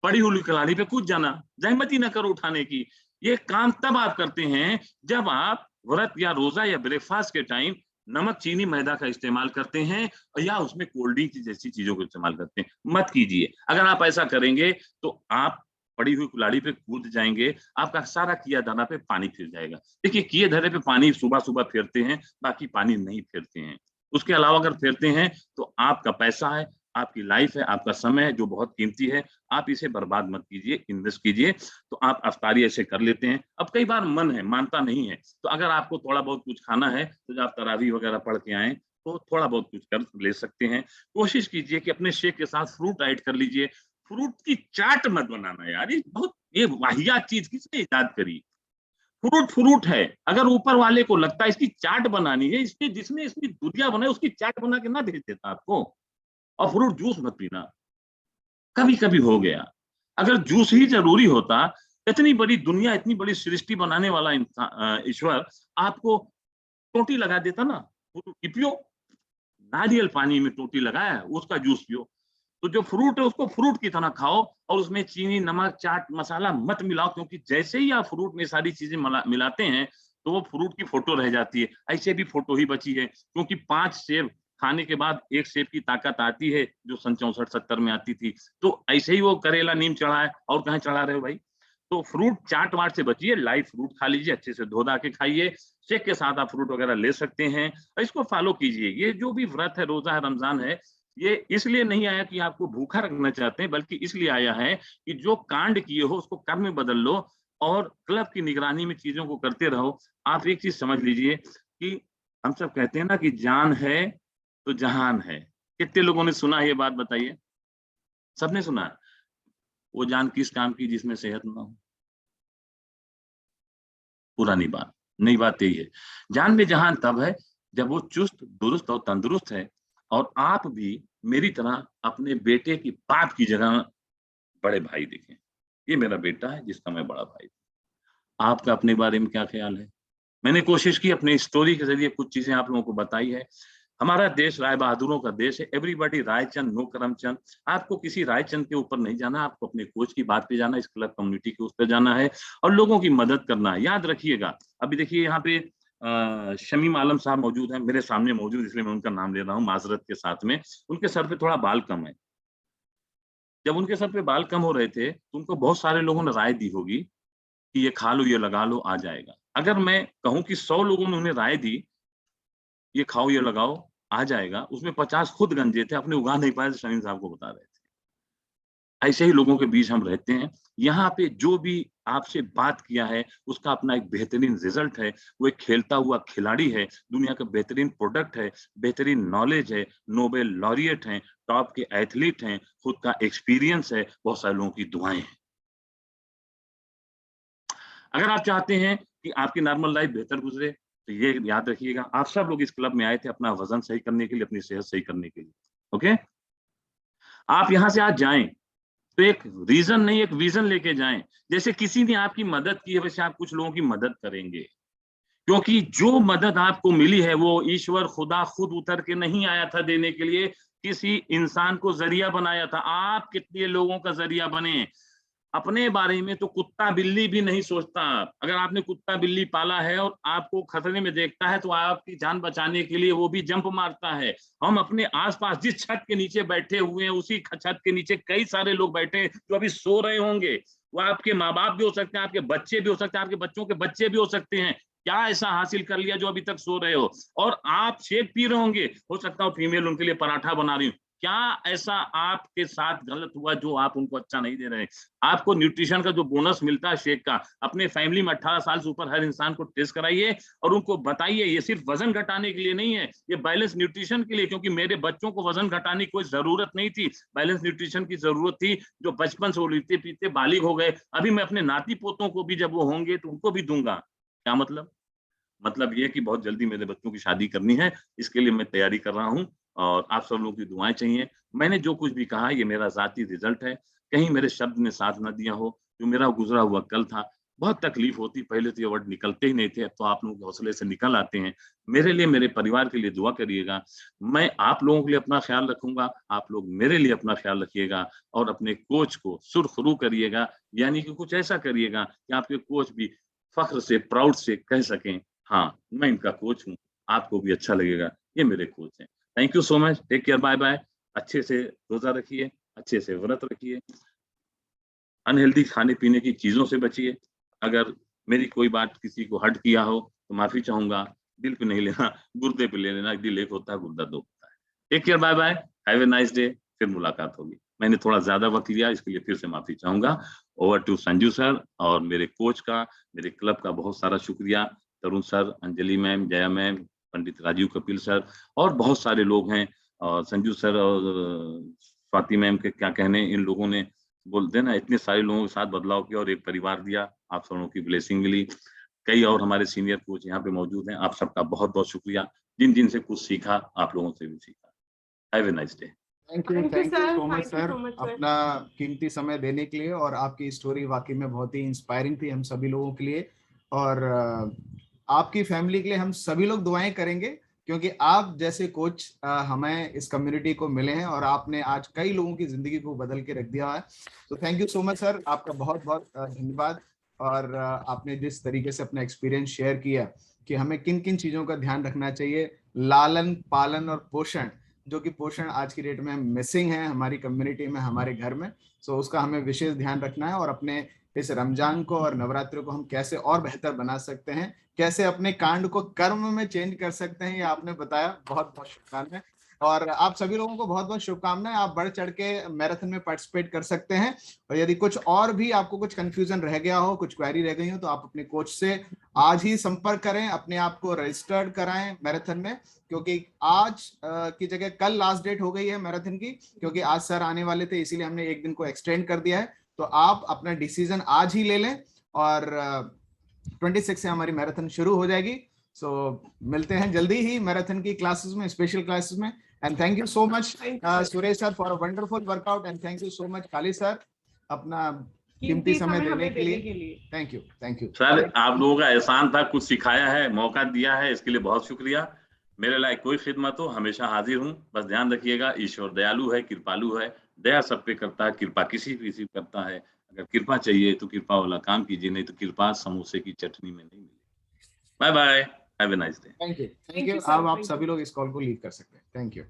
पड़ी हुई कुल्हाड़ी पे कूद जाना, जहमत ही ना करो उठाने की। ये काम तब आप करते हैं जब आप व्रत या रोजा या ब्रेकफास्ट के टाइम नमक चीनी मैदा का इस्तेमाल करते हैं, या उसमें कोल्ड ड्रिंक जैसी चीजों को इस्तेमाल करते हैं। मत कीजिए। अगर आप ऐसा करेंगे तो आप पड़ी हुई कुल्हाड़ी पे कूद जाएंगे, आपका सारा किया धरा पे पानी फिर जाएगा। देखिए, किए धरे पे पानी सुबह सुबह फेरते हैं, बाकी पानी नहीं फेरते हैं। उसके अलावा अगर फेरते हैं तो आपका पैसा है, आपकी लाइफ है, आपका समय है जो बहुत कीमती है, आप इसे बर्बाद मत कीजिए, इन्वेस्ट कीजिए। तो आप अफ्तारी ऐसे कर लेते हैं। अब कई बार मन है, मानता नहीं है, तो अगर आपको थोड़ा बहुत कुछ खाना है तो जब आप तरावी वगैरह पढ़ के आए तो थोड़ा बहुत कुछ कर ले सकते हैं। कोशिश कीजिए कि अपने शेक के साथ फ्रूट ऐड कर लीजिए। फ्रूट की चाट मत बनाना यार, ये वाहियात चीज किसने इजाद करी? फ्रूट फ्रूट है। अगर ऊपर वाले को लगता है इसकी चाट बनानी है, इसकी जिसने इसकी दुनिया बनाई उसकी चाट बना के ना भेज देता आपको। और फ्रूट जूस मत पीना, कभी कभी हो गया। अगर जूस ही जरूरी होता, इतनी बड़ी दुनिया, इतनी बड़ी सृष्टि बनाने वाला ईश्वर आपको टोटी लगा देता ना, फ्रूट की पियो। नारियल पानी में टोटी लगाया, उसका जूस पियो। तो जो फ्रूट है उसको फ्रूट की तरह खाओ, और उसमें चीनी नमक चाट मसाला मत मिलाओ, क्योंकि जैसे ही आप फ्रूट में सारी चीजें मिलाते हैं तो वो फ्रूट की फोटो रह जाती है। ऐसे भी फोटो ही बची है, क्योंकि 5 सेब खाने के बाद 1 सेब की ताकत आती है, जो सन 64-70 में आती थी। तो ऐसे ही वो करेला नीम चढ़ा है, और कहाँ चढ़ा रहे हो भाई? तो फ्रूट चाट वाट से बचिए, लाइव फ्रूट खा लीजिए, अच्छे से धो धा के खाइए। शेक के साथ आप फ्रूट वगैरह ले सकते हैं, और इसको फॉलो कीजिए। ये जो भी व्रत है, रोजा है, रमजान है, ये इसलिए नहीं आया कि आपको भूखा रखना चाहते हैं, बल्कि इसलिए आया है कि जो कांड किए हो उसको कर्म में बदल लो, और क्लब की निगरानी में चीजों को करते रहो। आप एक चीज समझ लीजिए कि हम सब कहते हैं ना कि जान है तो जहान है। कितने लोगों ने सुना है ये बात, बताइए? सबने सुना है। वो जान किस काम की जिसमें सेहत ना हो? पुरानी बात। नई बात यही है, जान में जहान तब है जब वो चुस्त दुरुस्त और तंदुरुस्त है, और आप भी मेरी तरह अपने बेटे की बाप की जगह बड़े भाई देखें। ये मेरा बेटा है जिसका मैं बड़ा भाई। आपका अपने बारे में क्या ख्याल है? मैंने कोशिश की अपने स्टोरी के जरिए कुछ चीजें आप लोगों को बताई है। हमारा देश राय बहादुरों का देश है। Everybody Raichand, no Karamchand. आपको किसी रायचंद के ऊपर नहीं जाना, आपको अपने कोच की बात पे जाना, इस क्लब कम्युनिटी के उस पर जाना है, और लोगों की मदद करना है। याद रखिएगा, अभी देखिए यहाँ पे शमीम आलम साहब मौजूद हैं, मेरे सामने मौजूद, इसलिए मैं उनका नाम ले रहा हूँ माजरत के साथ में। उनके सर पे थोड़ा बाल कम है। जब उनके सर पे बाल कम हो रहे थे तो उनको बहुत सारे लोगों ने राय दी होगी कि ये खा लो, ये लगा लो, आ जाएगा। अगर मैं कहूं कि 100 लोगों ने उन्हें राय दी, ये खाओ ये लगाओ आ जाएगा, उसमें 50 खुद गंजे थे, अपने उगा नहीं पाए, शमीम साहब को बता रहे थे। ऐसे ही लोगों के बीच हम रहते हैं। यहाँ पे जो भी आपसे बात किया है उसका अपना एक बेहतरीन रिजल्ट है। वो एक खेलता हुआ खिलाड़ी है, दुनिया का बेहतरीन प्रोडक्ट है, बेहतरीन नॉलेज है, नोबेल लॉरिएट हैं, टॉप के एथलीट हैं, खुद का एक्सपीरियंस है, बहुत सारे लोगों की दुआएं हैं। अगर आप चाहते हैं कि आपकी नॉर्मल लाइफ बेहतर गुजरे तो ये याद रखिएगा, आप सब लोग इस क्लब में आए थे अपना वजन सही करने के लिए, अपनी सेहत सही करने के लिए। ओके, आप यहाँ से आज जाएं तो एक रीजन नहीं, एक विजन लेके जाएं। जैसे किसी ने आपकी मदद की है, वैसे आप कुछ लोगों की मदद करेंगे, क्योंकि जो मदद आपको मिली है वो ईश्वर खुदा खुद उतर के नहीं आया था देने के लिए, किसी इंसान को जरिया बनाया था। आप कितने लोगों का जरिया बने? अपने बारे में तो कुत्ता बिल्ली भी नहीं सोचता। अगर आपने कुत्ता बिल्ली पाला है और आपको खतरे में देखता है तो आपकी जान बचाने के लिए वो भी जंप मारता है। हम अपने आसपास जिस छत के नीचे बैठे हुए हैं, उसी छत के नीचे कई सारे लोग बैठे हैं जो अभी सो रहे होंगे। वो आपके माँ बाप भी हो सकते हैं, आपके बच्चे भी हो सकते हैं, आपके बच्चों के बच्चे भी हो सकते हैं। क्या ऐसा हासिल कर लिया जो अभी तक सो रहे हो? और आप शेक पी रहे होंगे, हो सकता हो फीमेल उनके लिए पराठा बना रही हो। क्या ऐसा आपके साथ गलत हुआ जो आप उनको अच्छा नहीं दे रहे हैं? आपको न्यूट्रिशन का जो बोनस मिलता है शेक का, अपने फैमिली में 18 साल से ऊपर हर इंसान को टेस्ट कराइए और उनको बताइए ये सिर्फ वजन घटाने के लिए नहीं है, ये बैलेंस न्यूट्रिशन के लिए, क्योंकि मेरे बच्चों को वजन घटाने की कोई जरूरत नहीं थी, बैलेंस न्यूट्रिशन की जरूरत थी, जो बचपन से वो लेते पीते बालिग हो गए। अभी मैं अपने नाती पोतों को भी जब वो होंगे तो उनको भी दूंगा। क्या मतलब? मतलब ये कि बहुत जल्दी मेरे बच्चों की शादी करनी है, इसके लिए मैं तैयारी कर रहा हूँ और आप सब लोगों की दुआएँ चाहिए। मैंने जो कुछ भी कहा ये मेरा ज़ाती रिज़ल्ट है, कहीं मेरे शब्द ने साथ ना दिया हो, जो मेरा गुज़रा हुआ कल था। बहुत तकलीफ़ होती, पहले तो ये वर्ड निकलते ही नहीं थे, अब तो आप लोगों के हौसले से निकल आते हैं। मेरे लिए, मेरे परिवार के लिए दुआ करिएगा। मैं आप लोगों के लिए अपना ख़्याल रखूँगा, आप लोग मेरे लिए अपना ख़्याल रखिएगा और अपने कोच को सुरखरू करिएगा, यानी कि कुछ ऐसा करिएगा कि आपके कोच भी फ़ख्र से, प्राउड से कह सकें हाँ, मैं इनका कोच हूँ, आपको भी अच्छा लगेगा, ये मेरे कोच हैं। Thank you so much, take care, bye bye. अच्छे से रोज़ा रखिए, अच्छे से व्रत रखिए, अनहेल्दी खाने-पीने की चीज़ों से बचिए। अगर मेरी कोई बात किसी को हर्ट किया हो, तो माफ़ी चाहूँगा, दिल पे नहीं लेना, गुर्दे पे ले लेना, दिल एक होता है, गुर्दा 2 होता है। Take care, bye bye, have a nice day, फिर मुलाकात होगी। मैंने थोड़ा ज़्यादा वक़्त लिया, इसके लिए फिर से माफ़ी चाहूँगा। ओवर टू संजू सर और मेरे कोच का, मेरे क्लब का बहुत सारा शुक्रिया। Tarun sir, Anjali ma'am, Jaya ma'am, Pandit Rajeev Kapil sir और बहुत सारे लोग हैं और संजू सर और स्वाति मैम के क्या कहने, इन लोगों ने बोलते हैं ना इतने सारे लोगों के साथ बदलाव किया और एक परिवार दिया, आप सब लोगों की ब्लेसिंग मिली। कई और हमारे सीनियर कोच यहाँ पे मौजूद हैं, आप सबका बहुत-बहुत शुक्रिया। जिन-जिन से कुछ सीखा, आप लोगों से भी सीखा। Have a nice day. Thank you so much sir, अपना कीमती समय देने के लिए। और आपकी स्टोरी वाकई में बहुत ही इंस्पायरिंग थी हम सभी लोगों के लिए। और आपकी फैमिली के लिए हम सभी लोग दुआएं करेंगे, क्योंकि आप जैसे कोच हमें इस कम्युनिटी को मिले हैं और आपने आज कई लोगों की जिंदगी को बदल के रख दिया है। तो thank you so much sir, आपका बहुत बहुत धन्यवाद। और आपने जिस तरीके से अपना एक्सपीरियंस शेयर किया कि हमें किन किन चीज़ों का ध्यान रखना चाहिए, लालन पालन और पोषण, जो कि पोषण आज की डेट में मिसिंग है हमारी कम्युनिटी में, हमारे घर में। सो उसका हमें विशेष ध्यान रखना है और अपने इस रमजान को और नवरात्रि को हम कैसे और बेहतर बना सकते हैं, कैसे अपने कांड को कर्म में चेंज कर सकते हैं, ये आपने बताया। बहुत बहुत शुभकामनाएं। और आप सभी लोगों को बहुत बहुत शुभकामनाएं। आप बढ़ चढ़ के मैराथन में पार्टिसिपेट कर सकते हैं। और यदि कुछ और भी आपको कुछ कंफ्यूजन रह गया हो, कुछ क्वेरी रह गई हो, तो आप अपने कोच से आज ही संपर्क करें, अपने आप को रजिस्टर्ड कराएं मैराथन में, क्योंकि आज की जगह कल लास्ट डेट हो गई है मैराथन की, क्योंकि आज सर आने वाले थे, इसीलिए हमने एक दिन को एक्सटेंड कर दिया है। तो आप अपना डिसीजन आज ही ले लें और 26 से हमारी मैराथन शुरू हो जाएगी। सो मिलते हैं जल्दी ही मैराथन की क्लासेस में, स्पेशल क्लासेस में। And thank you so much Suresh sir for a wonderful workout. And thank you so much Kali sir, अपना कीमती समय देने के लिए। Thank you, thank you sir, आप लोगों का एहसान था, कुछ सिखाया है, मौका दिया है, इसके लिए बहुत शुक्रिया। मेरे लायक कोई खिदमत हो, हमेशा हाजिर हूँ। बस ध्यान रखिएगा, ईश्वर दयालु है, कृपालु है, दया सब पे करता है, कृपा किसी पे किसी पे करता है। अगर कृपा चाहिए तो कृपा वाला काम कीजिए, नहीं तो कृपा समोसे की चटनी में नहीं मिलेगी। Bye bye, have a nice day. Thank you, thank you. अब आप सभी लोग इस कॉल को लीव कर सकते हैं। Thank you.